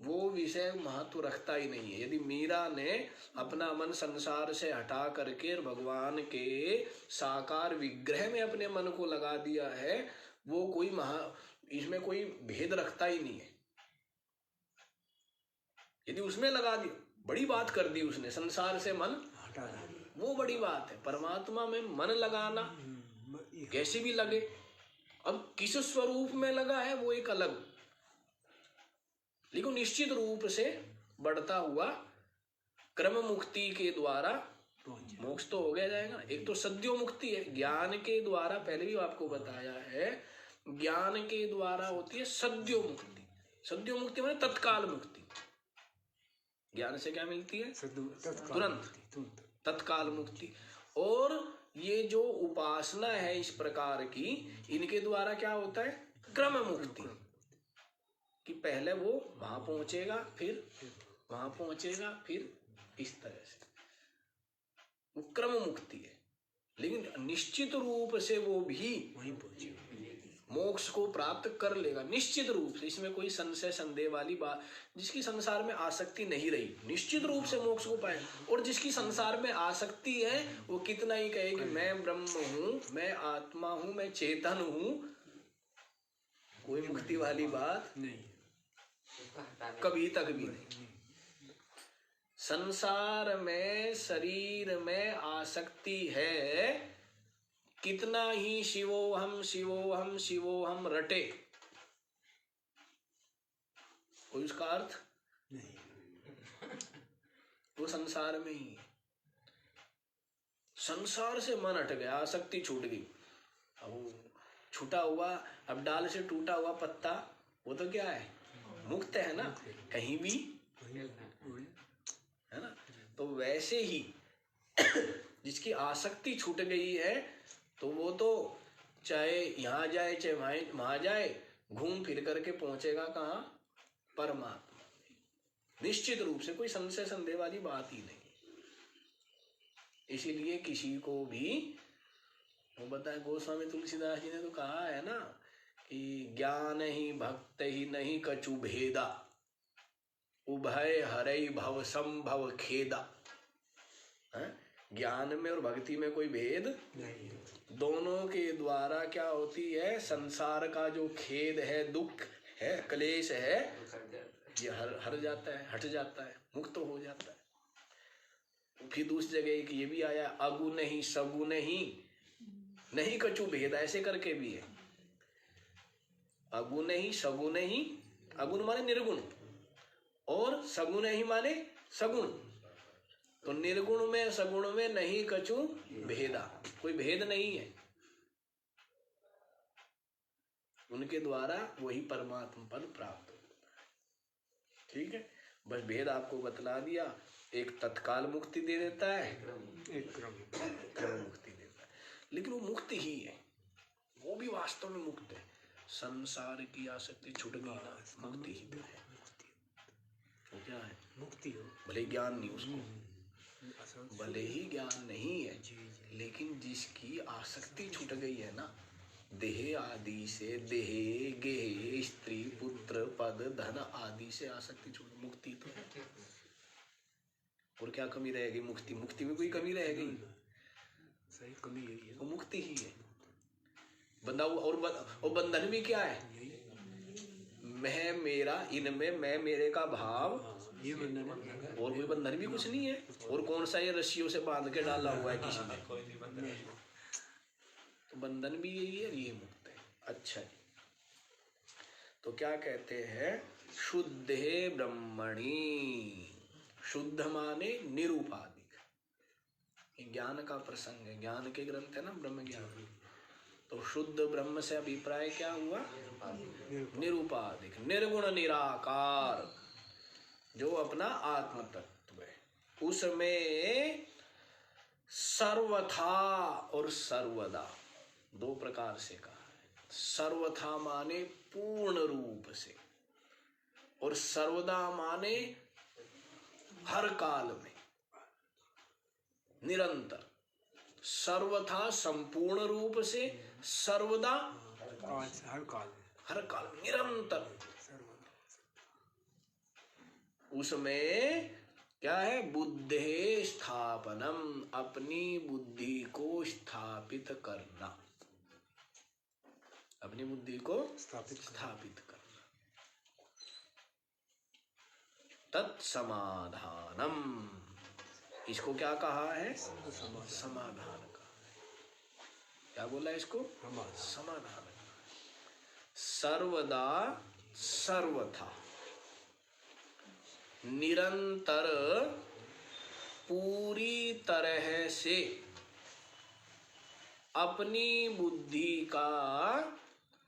वो विषय महत्व रखता ही नहीं है। यदि मीरा ने अपना मन संसार से हटा करके भगवान के साकार विग्रह में अपने मन को लगा दिया है, वो कोई इसमें कोई भेद रखता ही नहीं है। यदि उसमें लगा दिया, बड़ी बात कर दी उसने, संसार से मन हटा रहा है। वो बड़ी बात है। परमात्मा में मन लगाना कैसे भी लगे, अब किस स्वरूप में लगा है वो एक अलग, लेकिन निश्चित रूप से बढ़ता हुआ क्रम मुक्ति के द्वारा मोक्ष तो हो गया जाएगा। एक तो सद्यो मुक्ति है, ज्ञान के द्वारा, पहले भी आपको बताया है, ज्ञान के द्वारा होती है सद्यो मुक्ति। सद्यो मुक्ति माने तत्काल मुक्ति। ज्ञान से क्या मिलती है? तुरंत, तत्काल मुक्ति। और ये जो उपासना है इस प्रकार की, इनके द्वारा क्या होता है? क्रम मुक्ति, कि पहले वो वहां पहुंचेगा, फिर वहां पहुंचेगा, फिर इस तरह से वो क्रम मुक्ति है। लेकिन निश्चित रूप से वो भी वहीं पहुंचे। मोक्ष को प्राप्त कर लेगा निश्चित रूप से। इसमें कोई संशय संदेह वाली बात, जिसकी संसार में आसक्ति नहीं रही निश्चित रूप से मोक्ष को पाए। और जिसकी संसार में आसक्ति है, वो कितना ही कहे कि मैं ब्रह्म हूं, मैं आत्मा हूं, मैं चेतन हूं, कोई मुक्ति वाली बात नहीं, कभी तक भी नहीं। संसार में, शरीर में आसक्ति है, कितना ही शिवोहम शिवोहम शिवोहम रटे, कोई उसका अर्थ नहीं, वो संसार में ही। संसार से मन हट गया, आसक्ति छूट गई। अब छूटा हुआ, अब डाल से टूटा हुआ पत्ता, वो तो क्या है? मुक्त है ना, कहीं भी है ना। तो वैसे ही जिसकी आसक्ति छूट गई है, तो वो तो चाहे यहाँ जाए चाहे वहां जाए, घूम फिर करके पहुंचेगा कहाँ? परमात्मा। निश्चित रूप से कोई संशय संदेह वाली बात ही नहीं। इसीलिए किसी को भी, वो बताए गोस्वामी तुलसीदास जी ने तो कहा है ना कि ज्ञान ही भक्त ही नहीं कछु भेदा, उभय हरई भव संभव खेदा। ज्ञान में और भक्ति में कोई भेद नहीं, दोनों के द्वारा क्या होती है? संसार का जो खेद है, दुख है, क्लेश है, ये हर जाता है, हट जाता है, मुक्त हो जाता है। फिर दूसरी जगह एक ये भी आया, अगुण ही सगुण ही नहीं कछु भेद, ऐसे करके भी है। अगुण ही सगुण ही, अगुण माने निर्गुण और सगुण ही माने सगुण। तो निर्गुण में सगुण में नहीं कछु भेदा, कोई भेद नहीं है। उनके द्वारा वही परमात्मा पद प्राप्त होता है। ठीक है, बस भेद आपको बतला दिया। एक तत्काल मुक्ति दे देता है, एक क्रम मुक्ति देता है, लेकिन वो मुक्त ही है, वो भी वास्तव में मुक्त है। संसार की आसक्ति छूट गई ना, मुक्ति ही तो है। वो क्या है? मुक्ति हो, भले ज्ञान नहीं उसको, असल भले ही ज्ञान नहीं है, जी, लेकिन जिसकी आसक्ति छूट गई है ना, देह आदि से, देह गेह स्त्री पुत्र पद धन आदि से आसक्ति छूट, मुक्ति तो है। और क्या कमी रहेगी? मुक्ति, मुक्ति में कोई कमी रहेगी? सही कमी यही है, वो मुक्ति ही है। बंदा और बंधन भी क्या है? मैं मेरा, इनमें मैं मेरे का भाव, ये बंधन है। और कोई बंधन भी कुछ नहीं है। और कौन सा ये रस्सियों से बांध के डाला हुआ है किसी ने? तो बंधन भी यही है, ये मुक्त है। अच्छा जी, तो क्या कहते हैं? शुद्धे ब्रह्मणि। शुद्ध माने निरूपाधिक। ये ज्ञान का प्रसंग है, ज्ञान के ग्रंथ है ना, ब्रह्म ज्ञान। तो शुद्ध ब्रह्म से अभिप्राय क्या हुआ? निरूपाधिक, निर्गुण निराकार, जो अपना आत्म तत्व है, उसमें सर्वथा और सर्वदा दो प्रकार से कहा है। सर्वथा माने पूर्ण रूप से, और सर्वदा माने हर काल में, निरंतर। सर्वथा संपूर्ण रूप से, सर्वदा हर काल में, हर काल, निरंतर। उसमें क्या है? बुद्धे स्थापनम, अपनी बुद्धि को स्थापित करना, अपनी बुद्धि को स्थापित करना। तत्समाधानम, इसको क्या कहा है? समाधान कहा है। क्या बोला इसको? समाधान। सर्वदा सर्वथा, निरंतर, पूरी तरह से अपनी बुद्धि का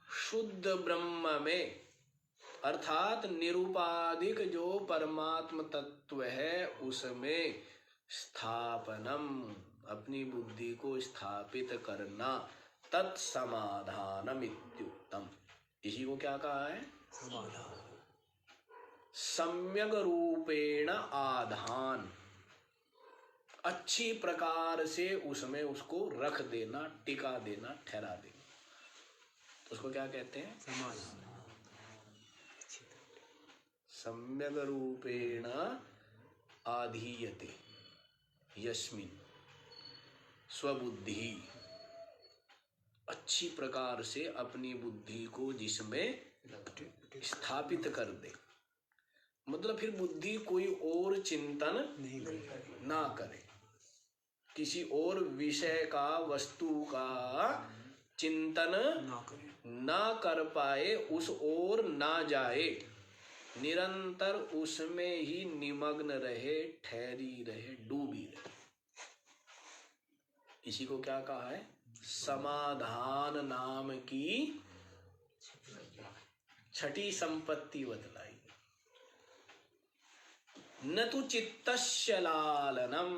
शुद्ध ब्रह्म में, अर्थात निरुपाधिक जो परमात्म तत्व है उसमें स्थापनम, अपनी बुद्धि को स्थापित करना। तत्समाधानम इत्युक्तम, इसी को क्या कहा है? समाधान। सम्यक रूपेण आधान, अच्छी प्रकार से उसमें उसको रख देना, टिका देना, ठहरा देना, उसको क्या कहते हैं? समाधान। सम्यक रूपेण आधीयते यस्मिन स्वबुद्धि, अच्छी प्रकार से अपनी बुद्धि को जिसमें स्थापित कर दे। मतलब फिर बुद्धि कोई और चिंतन ना करे, किसी और विषय का, वस्तु का चिंतन ना कर पाए, उस ओर ना जाए, निरंतर उसमें ही निमग्न रहे, ठहरी रहे, डूबी रहे। इसी को क्या कहा है? समाधान नाम की छठी संपत्ति बतलाई। न तो चित्तस्य लालनम,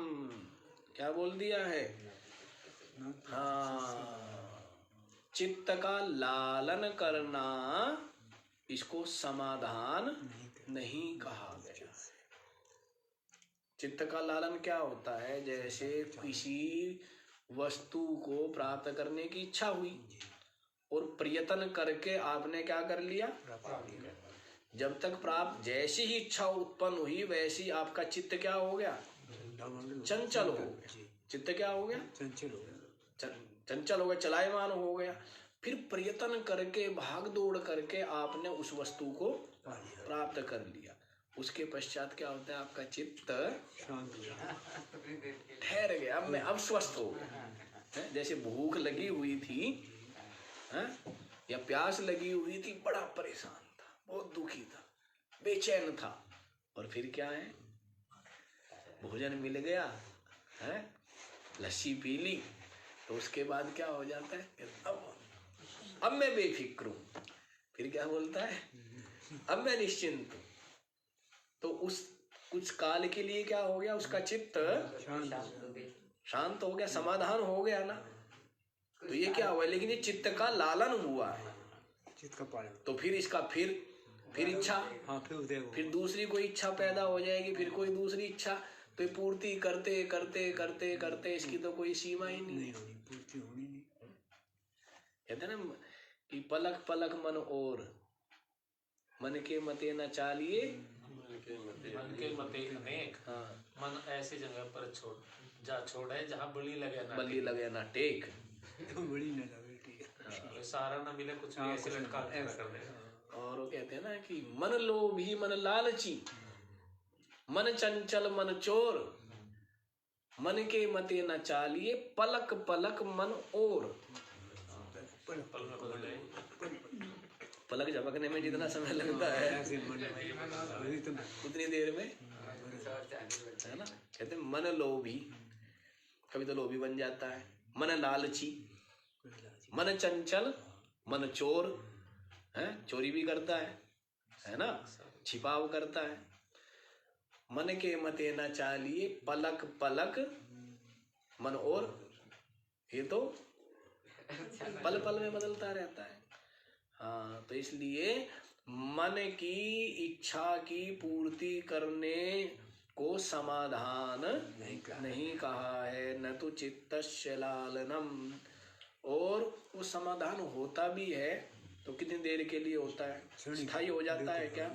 क्या बोल दिया है? हाँ, चित्त का लालन करना, इसको समाधान नहीं कहा गया। चित्त का लालन क्या होता है? जैसे किसी वस्तु को प्राप्त करने की इच्छा हुई और प्रयत्न करके आपने क्या कर लिया? जब तक प्राप्त, जैसी ही इच्छा उत्पन्न हुई वैसी आपका चित्त क्या हो गया? चंचल हो गया। चित्त क्या हो गया? चंचल हो गया, चलायमान हो गया। फिर प्रयत्न करके, भाग दौड़ करके आपने उस वस्तु को प्राप्त कर लिया। उसके पश्चात क्या होता है? आपका चित्त ठहर गया, अब स्वस्थ हो गया। जैसे भूख लगी हुई थी, या प्यास लगी हुई थी, बड़ा परेशान था, बहुत दुखी था, बेचैन था, और फिर क्या है? भोजन मिल गया, लस्सी पी ली, तो उसके बाद क्या हो जाता है? अब मैं बेफिक्र हूं। फिर क्या बोलता है? अब मैं निश्चिंत हूं। तो उस कुछ काल के लिए क्या हो गया? उसका चित्त शांत हो गया, समाधान हो गया ना। तो ये क्या हुआ? लेकिन ये चित्त का लालन हुआ है, चित्त का पालन। तो फिर इसका फिर इच्छा, फिर दूसरी कोई इच्छा पैदा हो जाएगी, फिर कोई दूसरी इच्छा, तो ये पूर्ति करते करते करते करते इसकी तो कोई सीमा ही नहीं, पूर्ति होनी नहीं। कहते ना कि पलक पलक मन और, मन के मते न चालिए, मन के मते अनेक, मन ऐसी जगह पर छोड़े जहाँ बली लगे ना टेक। तो बड़ी न लगे, ठीक है। सारा ना मिले, कुछ भी ऐसे लटका कर देगा। और वो कहते हैं ना कि मन लोभी मन लालची, मन चंचल मन चोर, मन के मते न चालिए, पलक पलक मन और। पलक झपकने में जितना समय लगता है उतनी देर में, है ना। कहते हैं मन लोभी, कभी तो लोभी बन जाता है, मन लालची, मन चंचल, मन चोर, है, चोरी भी करता है ना, छिपाव करता है। मन के मते न चालिए, पलक पलक मन और, ये तो पल पल में बदलता रहता है। हाँ, तो इसलिए मन की इच्छा की पूर्ति करने को समाधान नहीं कहा है, न तो चित्तस्य लालनम। और वो समाधान होता भी है तो कितनी देर के लिए होता है? स्थायी हो जाता है क्या?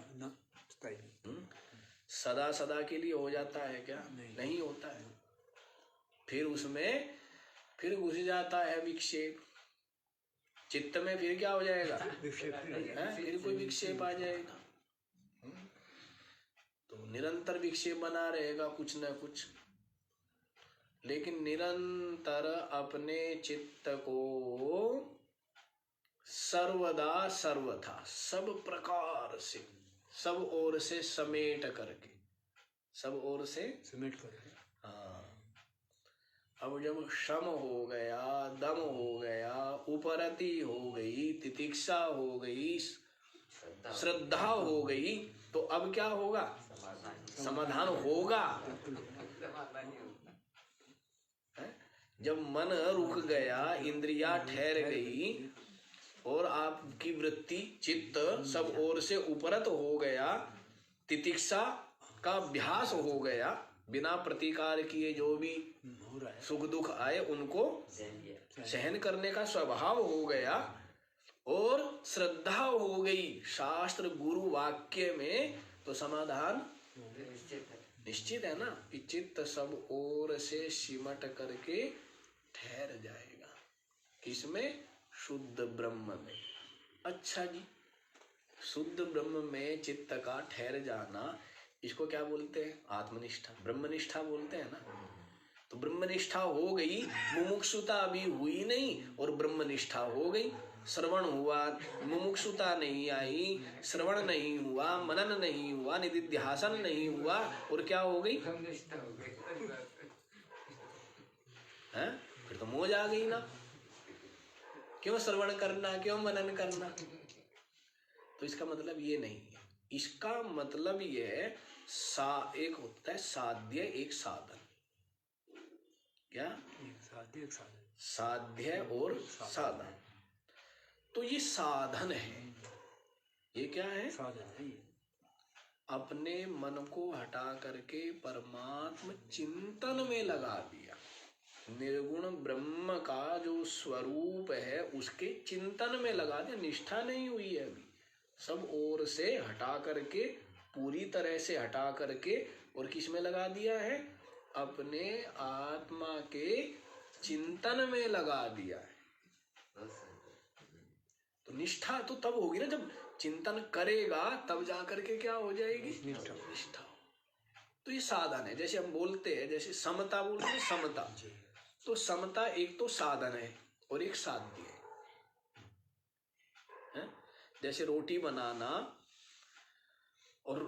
सदा सदा के लिए हो जाता है क्या? नहीं होता है। फिर उसमें फिर घुस जाता है विक्षेप। चित्त में फिर क्या हो जाएगा? फिर कोई विक्षेप आ जाएगा। तो निरंतर विक्षेप बना रहेगा कुछ न कुछ। लेकिन निरंतर अपने चित्त को सर्वदा सर्वथा सब प्रकार से सब ओर से समेट करके, सब ओर से समेट कर। हाँ। अब जब शम हो गया, दम हो गया, उपरति हो गई, तितिक्षा हो गई, श्रद्धा हो गई, तो अब क्या होगा? समाधान होगा। जब मन रुक गया, इंद्रियां ठहर गई और आपकी वृत्ति चित्त सब ओर से उपरत हो गया, तितिक्षा का अभ्यास हो गया, बिना प्रतिकार किए जो भी सुख दुख आए उनको सहन करने का स्वभाव हो गया, और श्रद्धा हो गई शास्त्र गुरु वाक्य में, तो समाधान निश्चित है ना कि चित्त सब ओर से सिमट करके ठहर जाएगा। किसमें? शुद्ध ब्रह्म में। अच्छा जी, शुद्ध ब्रह्म में चित्त का ठहर जाना, इसको क्या बोलते हैं? आत्मनिष्ठा, ब्रह्मनिष्ठा बोलते हैं ना। तो ब्रह्मनिष्ठा हो गई, मुमुक्षुता अभी हुई नहीं और ब्रह्मनिष्ठा हो गई। श्रवण हुआ, मुमुक्षुता नहीं आई, श्रवण नहीं हुआ, मनन नहीं हुआ, निधिध्यासन नहीं हुआ, और क्या हो गई? हैं? फिर तो मौज आ गई ना। क्यों श्रवण करना, क्यों मनन करना? तो इसका मतलब ये नहीं है। इसका मतलब ये है एक होता है साध्य, एक साधन। क्या? एक साधन, साध्य और साधन। तो ये साधन है। ये क्या है? साधन है। अपने मन को हटा करके परमात्म चिंतन में लगा दिया। निर्गुण ब्रह्म का जो स्वरूप है उसके चिंतन में लगा दिया। निष्ठा नहीं हुई है अभी। सब ओर से हटा करके, पूरी तरह से हटा करके, और किस में लगा दिया है? अपने आत्मा के चिंतन में लगा दिया है। तो निष्ठा तो तब होगी ना जब चिंतन करेगा, तब जाकर के क्या हो जाएगी? निष्ठा। तो ये साधन है। जैसे हम बोलते हैं, जैसे समता बोलते हैं, समता, तो समता एक तो साधन है और एक साध्य है। जैसे रोटी बनाना और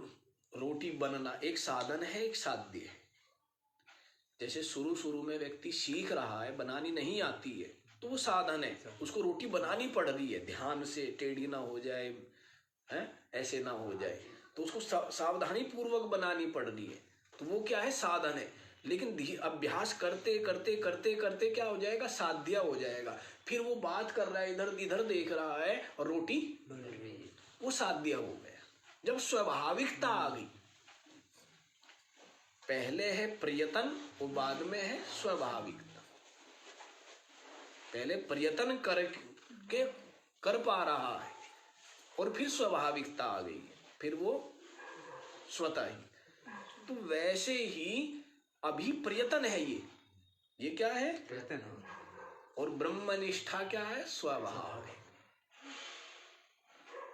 रोटी बनना एक साधन है, एक साध्य है। जैसे शुरू में व्यक्ति सीख रहा है, बनानी नहीं आती है, तो वो साधन है, उसको रोटी बनानी पड़ रही है, ध्यान से टेढ़ी ना हो जाए, ऐसे ना हो जाए, तो उसको सावधानी पूर्वक बनानी पड़ रही है, तो वो क्या है? साधन है। लेकिन अभ्यास करते करते करते करते क्या हो जाएगा? साध्य हो जाएगा। फिर वो बात कर रहा है, इधर इधर देख रहा है और रोटी, वो साध्य हो गया। जब स्वाभाविकता आ गई, पहले है प्रयत्न और बाद में है स्वाभाविकता। पहले प्रयत्न करके कर पा रहा है और फिर स्वाभाविकता आ गई, फिर वो स्वतः ही। तो वैसे ही अभी प्रयत्न है ये क्या है? प्रयत्न। और ब्रह्मनिष्ठा क्या है? स्वभाव है।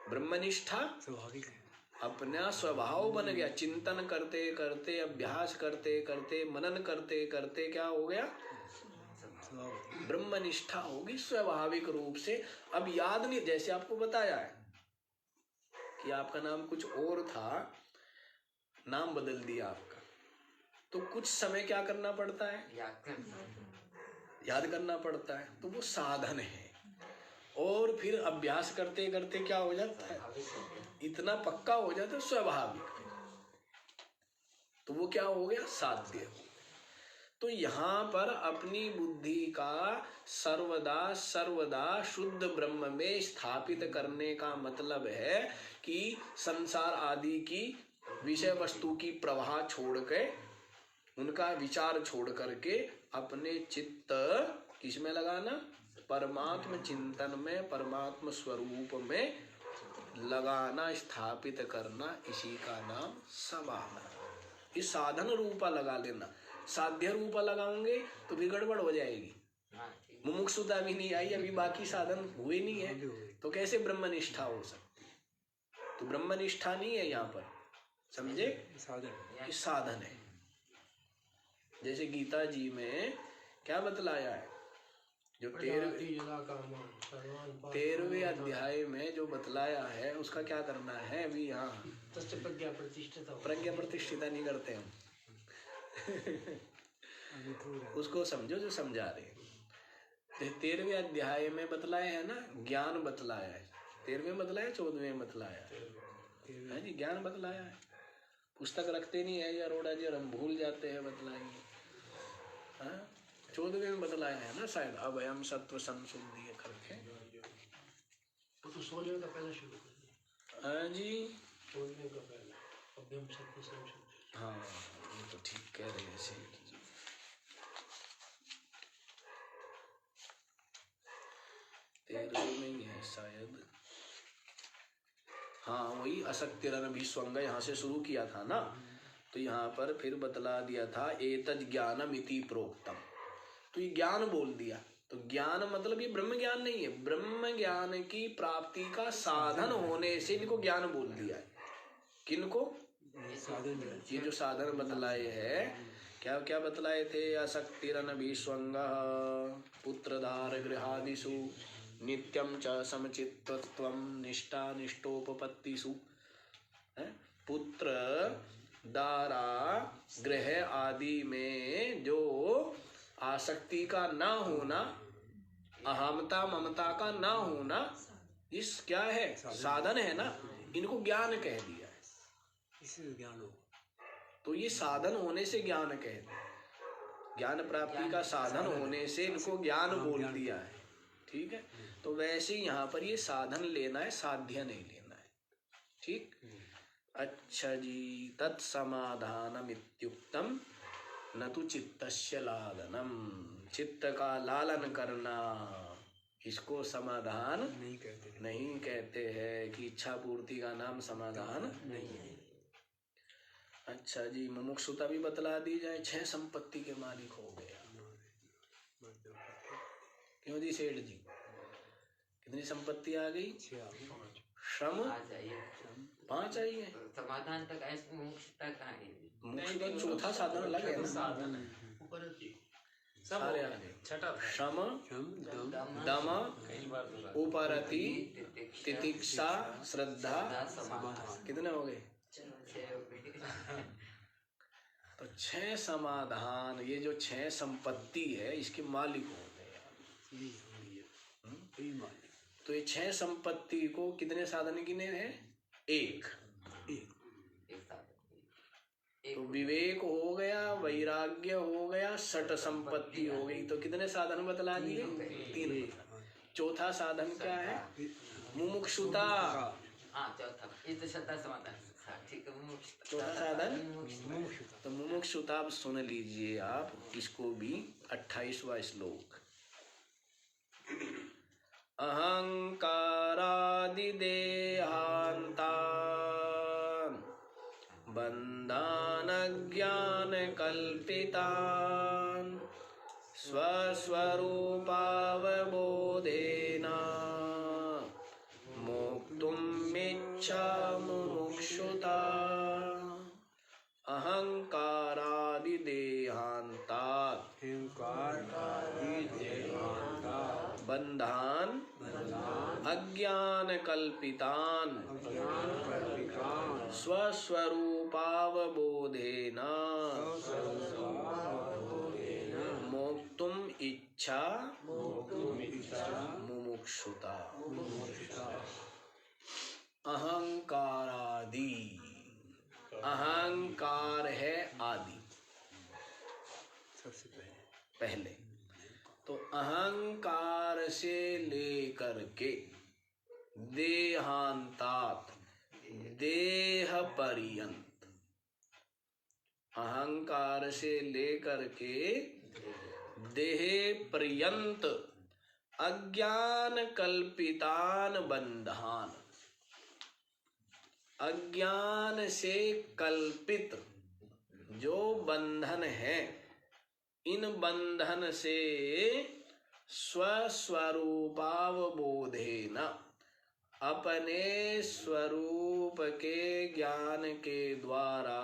ब्रह्मनिष्ठा स्वाभाविक है, अपना स्वभाव बन गया। चिंतन करते करते, अभ्यास करते करते, मनन करते करते क्या हो गया? ब्रह्मनिष्ठा होगी स्वाभाविक रूप से। अब याद नहीं, जैसे आपको बताया है कि आपका नाम कुछ और था, नाम बदल दिया आपका, तो कुछ समय क्या करना पड़ता है? याद करना पड़ता है। तो वो साधन है। और फिर अभ्यास करते करते क्या हो जाता है? इतना पक्का हो जाता है स्वाभाविक, तो वो क्या हो गया? साध्य। तो यहाँ पर अपनी बुद्धि का सर्वदा सर्वदा शुद्ध ब्रह्म में स्थापित करने का मतलब है कि संसार आदि की विषय वस्तु की प्रवाह छोड़ के, उनका विचार छोड़ करके अपने चित्त किस में लगाना? परमात्म चिंतन में, परमात्म स्वरूप में लगाना, स्थापित करना। इसी का नाम समाधि। इस साधन रूपा लगा लेना। साध्य रूपा लगाओगे तो भी गड़बड़ हो जाएगी। हाँ ठीक। मुमुक्षुता भी नहीं आई, अभी बाकी साधन हुए नहीं है, तो कैसे ब्रह्मनिष्ठा हो सकती? तो ब्रह्मनिष्ठा नहीं है यहाँ पर, समझे? साधन ये साधन है। जैसे गीता जी में क्या बतलाया है, जो 13वें अध्याय में जो बतलाया है उसका क्या करना है अभी यहाँ? प्रज्ञा प्रतिष्ठिता नहीं करते हम। उसको समझो जो समझा रहे हैं। 13वें अध्याय में बतलाया है ना, ज्ञान बतलाया है। 13वें बतलाया, 14वें बतलाया है जी, ज्ञान बतलाया है। पुस्तक रखते नहीं है ये अरोड़ा जी, और हम भूल जाते हैं बतलाएंगे। 14वें में बतलाया है ना शायद, अभयम सत्व संशुद्धि करके। वो तो 16 का पहला शुरू कर दिया। हाँ जी, 16 का पहला अभ्यम सत्व संशुद्धि। हाँ ये तो ठीक कह रहे हैं सही। 13वें में ही है शायद। हाँ वही असक्तिरनभिस्वंग यहाँ से शुरू किया था ना, तो यहाँ पर फिर बतला दिया था एतज ज्ञानम इति प्रोक्तम। तो ये ज्ञान बोल दिया, तो ज्ञान मतलब ये ब्रह्म ज्ञान नहीं है, ब्रह्म ज्ञान की प्राप्ति का साधन होने से इनको ज्ञान बोल दिया है। किनको? साधन ये जो साधन बतलाए है, क्या क्या बतलाए थे? असक्तिरनभिस्वंग पुत्रधार गृहादिषु नित्यम च समचित्तत्वं निष्ठा निष्ठोपपत्तिषु। पुत्र दारा गृह आदि में जो आसक्ति का ना होना, अहमता ममता का ना होना, इस क्या है? साधन है ना, इनको ज्ञान कह दिया है। इससे ज्ञान हो, तो ये साधन होने से ज्ञान कह दिया, ज्ञान प्राप्ति का साधन होने से इनको ज्ञान बोल दिया है। ठीक है, तो वैसे यहाँ पर ये साधन लेना है, साध्य नहीं लेना है। ठीक, अच्छा जी। तत्समाधानम इत्युक्तम न तो चित्तस्य लालनम, चित्त का लालन करना, इसको समाधान नहीं कहते हैं कि इच्छा पूर्ति का नाम समाधान नहीं है। अच्छा जी, मुमुक्षुता भी बतला दी जाए। 6 संपत्ति के मालिक हो गया। क्यों जी सेठ जी? कितनी संपत्ति आ गई? श्रम आ जाइए 5 आई है। समाधान तक ऐसे मोक्षता कहाँ है? मोक्ष का चौथा साधन अलग है ना, साधन है, सब सारे आ गए। छठा श्रम, दम, कई बार बोला। उपरति, तितिक्षा, श्रद्धा, कितने हो गए? तो 6 समाधान, ये जो 6 संपत्ति है इसके मालिक हो गए। तो ये 6 संपत्ति को कितने साधन गिने हैं? 1। तो विवेक हो गया, वैराग्य हो गया, षट संपत्ति हो गई। तो कितने साधन बतला दिए? 3। चौथा साधन क्या है? मुमुक्षुता। हाँ चौथा, ये तो छठा समाधान। ठीक है, मोक्ष चौथा साधन तो मुमुक्षुता। अब सुन लीजिए आप इसको भी। 28वां श्लोक। अहंकारादिदेहान्तान् बन्धानज्ञानकल्पितान् स्वस्वरूपावबोधेन मोक्तुमिच्छा मुमुक्षुता। अहंकारादिदेहान्तात् बंधान अज्ञान कल्पितान स्वस्वरूपावबोधेन मोक्तुम इच्छा मुमुक्षुता। अहंकारादि, अहंकार है आदि, सबसे पहले। तो अहंकार से लेकर के देहांतात, देह पर्यंत, अहंकार से लेकर के देह पर्यंत अज्ञान कल्पितान बंधान, अज्ञान से कल्पित जो बंधन है, इन बंधन से स्वस्वरूपावबोधेन, अपने स्वरूप के ज्ञान के द्वारा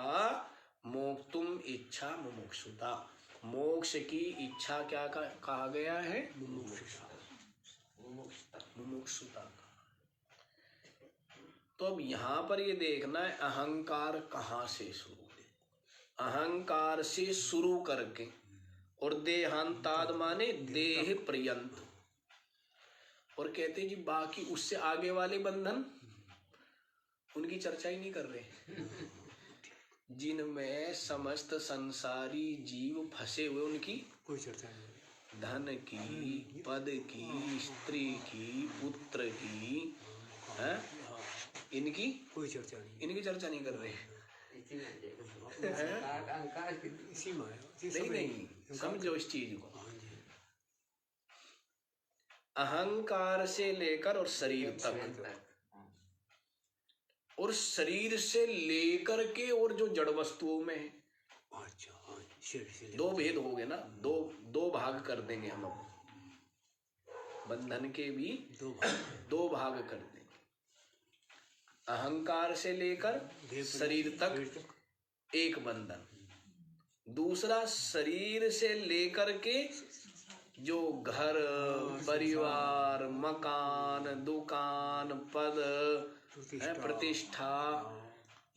मोक्तुम इच्छा मुमुक्षुता, मोक्ष की इच्छा क्या कहा गया है? मुमुक्षुता। तो अब यहाँ पर ये देखना है अहंकार कहाँ से शुरू है। अहंकार से शुरू करके, और देहांताद माने देह पर्यंत, और कहते जी बाकी उससे आगे वाले बंधन उनकी चर्चा ही नहीं कर रहे, जिनमें समस्त संसारी जीव फंसे हुए, उनकी कोई चर्चा नहीं। धन की, पद की, स्त्री की, पुत्र की, है? इनकी कोई चर्चा नहीं। इनकी चर्चा नहीं कर रहे। इसी में नहीं नहीं, समझो इस चीज को। अहंकार से लेकर और शरीर तक, और शरीर से लेकर के और जो जड़ वस्तुओं में है, दो भेद हो गए ना, दो भाग कर देंगे हम अब। बंधन के भी दो भाग कर देंगे। अहंकार से लेकर शरीर तक एक बंधन, दूसरा शरीर से लेकर के जो घर, परिवार, मकान, दुकान, पद, प्रतिष्ठा,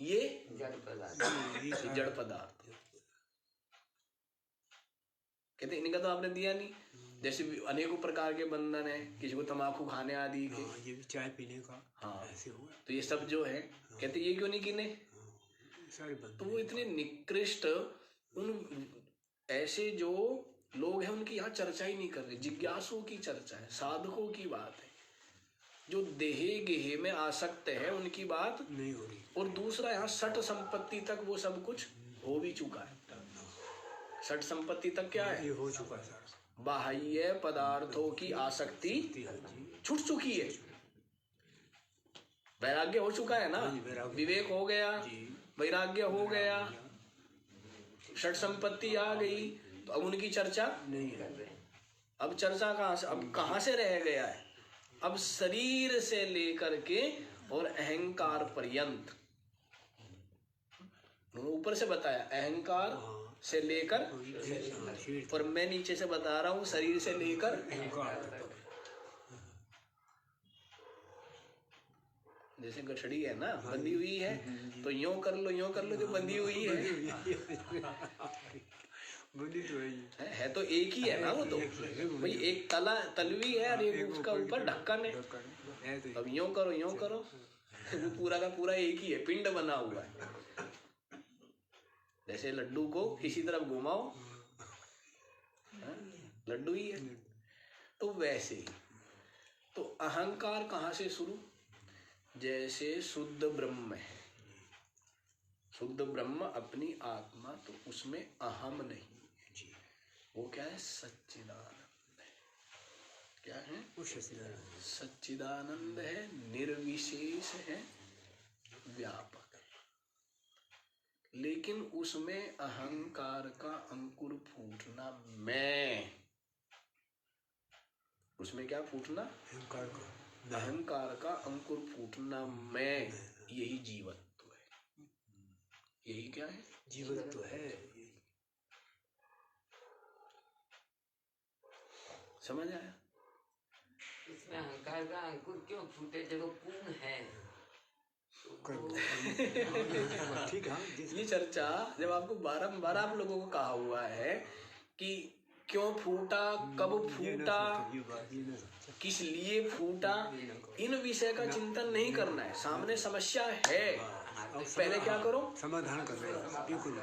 ये जड़ पदार्थ। कहते इनका तो आपने दिया नहीं। जैसे अनेकों प्रकार के बंधन है, किसी को तंबाकू खाने आदि के, ये भी चाय पीने का, हाँ ऐसे हुआ। तो ये सब जो है, कहते ये क्यों नहीं गिने? तो वो इतने निकृष्ट, उन ऐसे जो लोग हैं उनकी यहाँ चर्चा ही नहीं कर रहे। जिज्ञासुओं की चर्चा है, साधकों की बात है। जो देहे गेहे में आसक्त है उनकी बात नहीं हो रही। और दूसरा यहाँ सठ संपत्ति तक वो सब कुछ हो भी चुका है। सठ संपत्ति तक क्या है? ये हो चुका है सारा। बाह्य पदार्थों की आसक्ति छूट चुकी है, वैराग्य हो चुका है ना, विवेक हो गया, वैराग्य हो गया, षट संपत्ति आ गई। तो अब उनकी चर्चा नहीं है। अब चर्चा कहाँ से, अब कहाँ से रह गया है? अब शरीर से लेकर के और अहंकार पर्यंत, ऊपर से बताया अहंकार से लेकर, और मैं नीचे से बता रहा हूँ शरीर से लेकर। जैसे गठड़ी है ना, बंधी हुई है, तो यूं कर लो जो बंधी हुई है। बंधी तो है तो एक ही है ना वो तो, भाई एक तलवी है और एक उसका ऊपर ढक्कन है। अब यूं करो वो पूरा का पूरा एक ही है, पिंड बना हुआ है। जैसे लड्डू को किसी तरफ घुमाओ, लड्डू ही है। तो वैसे ही तो अहंकार कहाँ से शुरू? जैसे शुद्ध ब्रह्म है, शुद्ध ब्रह्म अपनी आत्मा, तो उसमें अहम नहीं, वो क्या है? सच्चिदानंद है। क्या है? वो सच्चिदानंद है, निर्विशेष है, व्यापक है। लेकिन उसमें अहंकार का अंकुर फूटना, मैं, उसमें क्या फूटना? अहंकार का अंकुर फूटना, मैं, यही जीवत्व है। यही क्या है? जीवत्व है। समझ आया? इसमें अहंकार का अंकुर क्यों फूटे जब वो पूर्ण है? ठीक है। ये चर्चा जब आपको बारंबार आप लोगों को कहा हुआ है कि क्यों फूटा, कब फूटा, किस लिए फूटा, इन विषय का चिंतन नहीं करना है। सामने समस्या है, पहले क्या करो? समाधान कर रहे हैं। बिल्कुल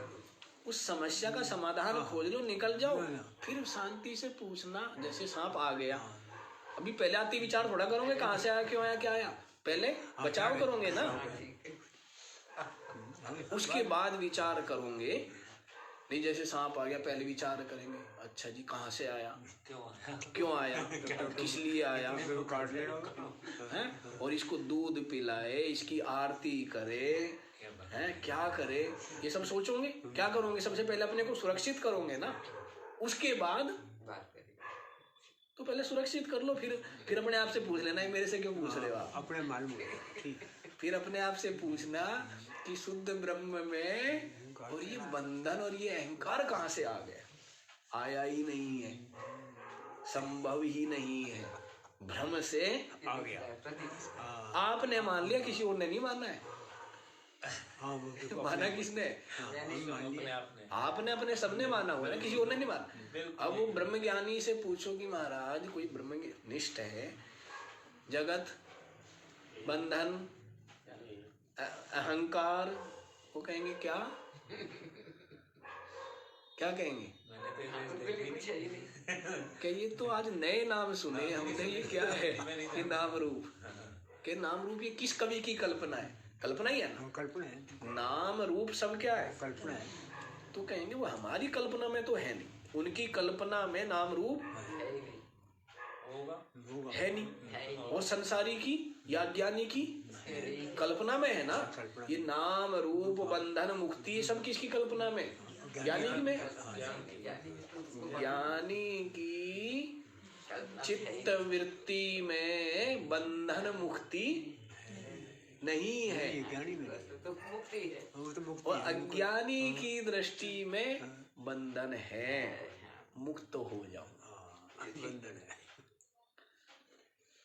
उस समस्या का समाधान खोज लो, निकल जाओ, फिर शांति से पूछना। जैसे सांप आ गया, अभी पहले आती विचार थोड़ा करोगे कहाँ से आया, क्यों आया, क्या आया, पहले बचाव करोगे ना, उसके बाद विचार करोगे। नहीं जैसे सांप आ गया पहले विचार करेंगे, अच्छा जी कहाँ से आया, क्यों आया, किस लिए आया, हैं? और इसको दूध पिलाए, इसकी आरती करे, हैं, क्या करे, ये सब सोचोगे। क्या करोगे, सबसे पहले अपने को सुरक्षित करोगे ना, उसके बाद बात करेंगे। तो पहले सुरक्षित कर लो, फिर अपने आप से पूछ लेना ये मेरे से क्यों पूछ रहे हो आप। अपने मालूम है, ठीक है। फिर अपने आप से पूछना कि शुद्ध ब्रह्म में और ये बंधन और ये अहंकार कहाँ से आ गया। आया ही नहीं है, संभव ही नहीं है, भ्रम से आ गया। आपने मान लिया, किसी और ने नहीं माना है। हाँ, वो देखो, माना किसने, अपने आप ने। आपने अपने सबने माना हुआ है ना, किसी और ने नहीं माना। बिल्कुल। अब वो ब्रह्मज्ञानी से पूछो कि महाराज कोई ब्रह्मनिष्ठ है, जगत, बंधन, अहंकार, वो कहेंगे क्या, क्या कहेंगे, मैंने तो इमेज देखी नहीं। क्या ये तो आज नए नाम सुने हमने, ये क्या है, ये नाम रूप के, नाम रूप ये किस कवि की कल्पना है, कल्पना ही है ना, कल्पना है, नाम रूप सब क्या है, कल्पना है। तो कहेंगे वो हमारी कल्पना में तो है नहीं, उनकी कल्पना में नाम रूप है ही नहीं, होगा। होगा। है नहीं, है ही नहीं। और संसारी की या ज्ञानी की कल्पना में है ना। ये नाम रूप बंधन मुक्ति ये सब किसकी कल्पना में, ज्ञानी की में, ज्ञानी की चित्त वृत्ति में बंधन मुक्ति नहीं है, ये ज्ञानी में तो मुक्ति है। वो तो मुक्ति और है। अज्ञानी की दृष्टि में बंधन है, मुक्त हो जाओ। हाँ, बंधन है।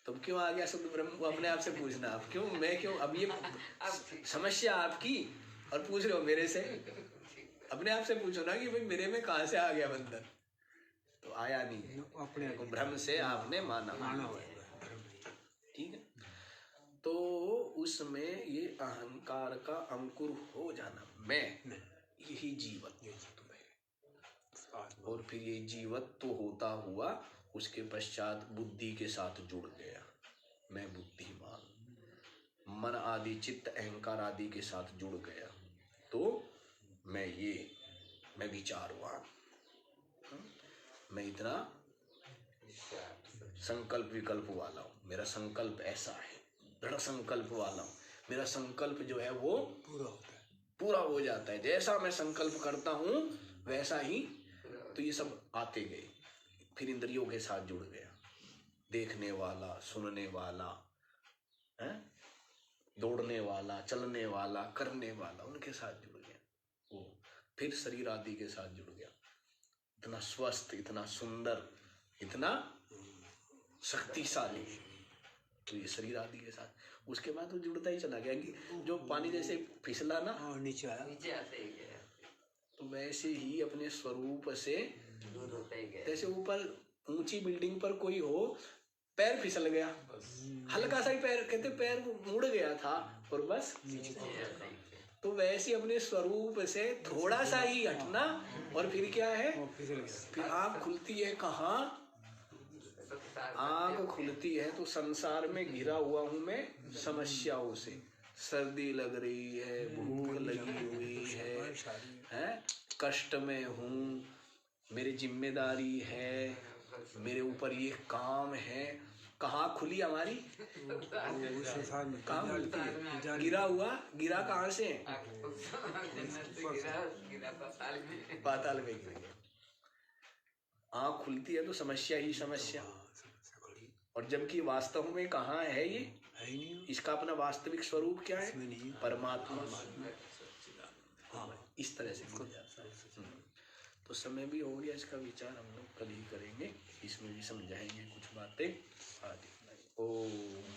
तुम क्यों आ गया शुद्ध ब्रह्म को अपने आप से पूछना, आप क्यों, मैं क्यों, अब ये समस्या आपकी और पूछ रहे हो मेरे से। अपने आप से पूछो ना कि भाई मेरे में कहाँ से आ गया बंधन, तो आया नहीं, अपने तो भ्रम से आपने माना, माना हुआ है। ठीक है। तो उसमें ये अहंकार का अंकुर हो जाना, मैं, यही जीवत्व है। और फिर ये जीवत्व होता हुआ उसके पश्चात बुद्धि के साथ जुड़ गया, मैं बुद्धिमान, मन आदि चित्त अहंकार आदि के साथ जुड़ गया, तो मैं विचारवान, मैं इतना संकल्प विकल्प वाला हूँ, मेरा संकल्प ऐसा है, दृढ़ संकल्प वाला हूँ, मेरा संकल्प जो है वो पूरा होता है। पूरा हो जाता है, जैसा मैं संकल्प करता हूँ वैसा ही। तो ये सब आते गए, फिर इंद्रियों के साथ जुड़ गया, देखने वाला, सुनने वाला, हैं, दौड़ने वाला, चलने वाला, करने वाला, उनके साथ जुड़ गया वो, फिर शरीर आदि के साथ जुड़ गया, इतना स्वस्थ, इतना सुंदर, इतना शक्तिशाली, तो ये शरीर आदि के साथ। उसके बाद वो जुड़ता ही चला गया कि जो पानी जैसे फिसला ना, हाँ, नीचे आया। नीचे आते ही गया, तो वैसे ही अपने स्वरूप से, दूर होते ही गया। जैसे ऊपर ऊंची बिल्डिंग पर कोई हो, पैर फिसल गया, हल्का सा ही पैर, कहते पैर मुड़ गया था और बस, तो वैसे ही अपने स्वरूप से थोड़ा सा ही हटना, और फिर क्या है, वो फिसल गया। फिर आँख खुलती है, कहाँ आँख खुलती है, तो संसार में घिरा हुआ हूँ मैं समस्याओं से, सर्दी लग रही है, भूख लगी हुई है, कष्ट में हूँ, मेरी जिम्मेदारी है, मेरे ऊपर ये काम है। कहाँ खुली हमारी, संसार में कहाँ खुलती है, गिरा हुआ, गिरा कहाँ से, पाताल में गिर गया। आँख खुलती है तो समस्या ही समस्या, और जबकि वास्तव में कहाँ है ये, है ही नहीं, इसका अपना वास्तविक स्वरूप क्या है, इसमें नहीं। परमात्मा। इस तरह से मिल जाता है। तो समय भी हो गया, इसका विचार हम लोग कल ही करेंगे, इसमें भी समझाएंगे कुछ बातें आदि। ओम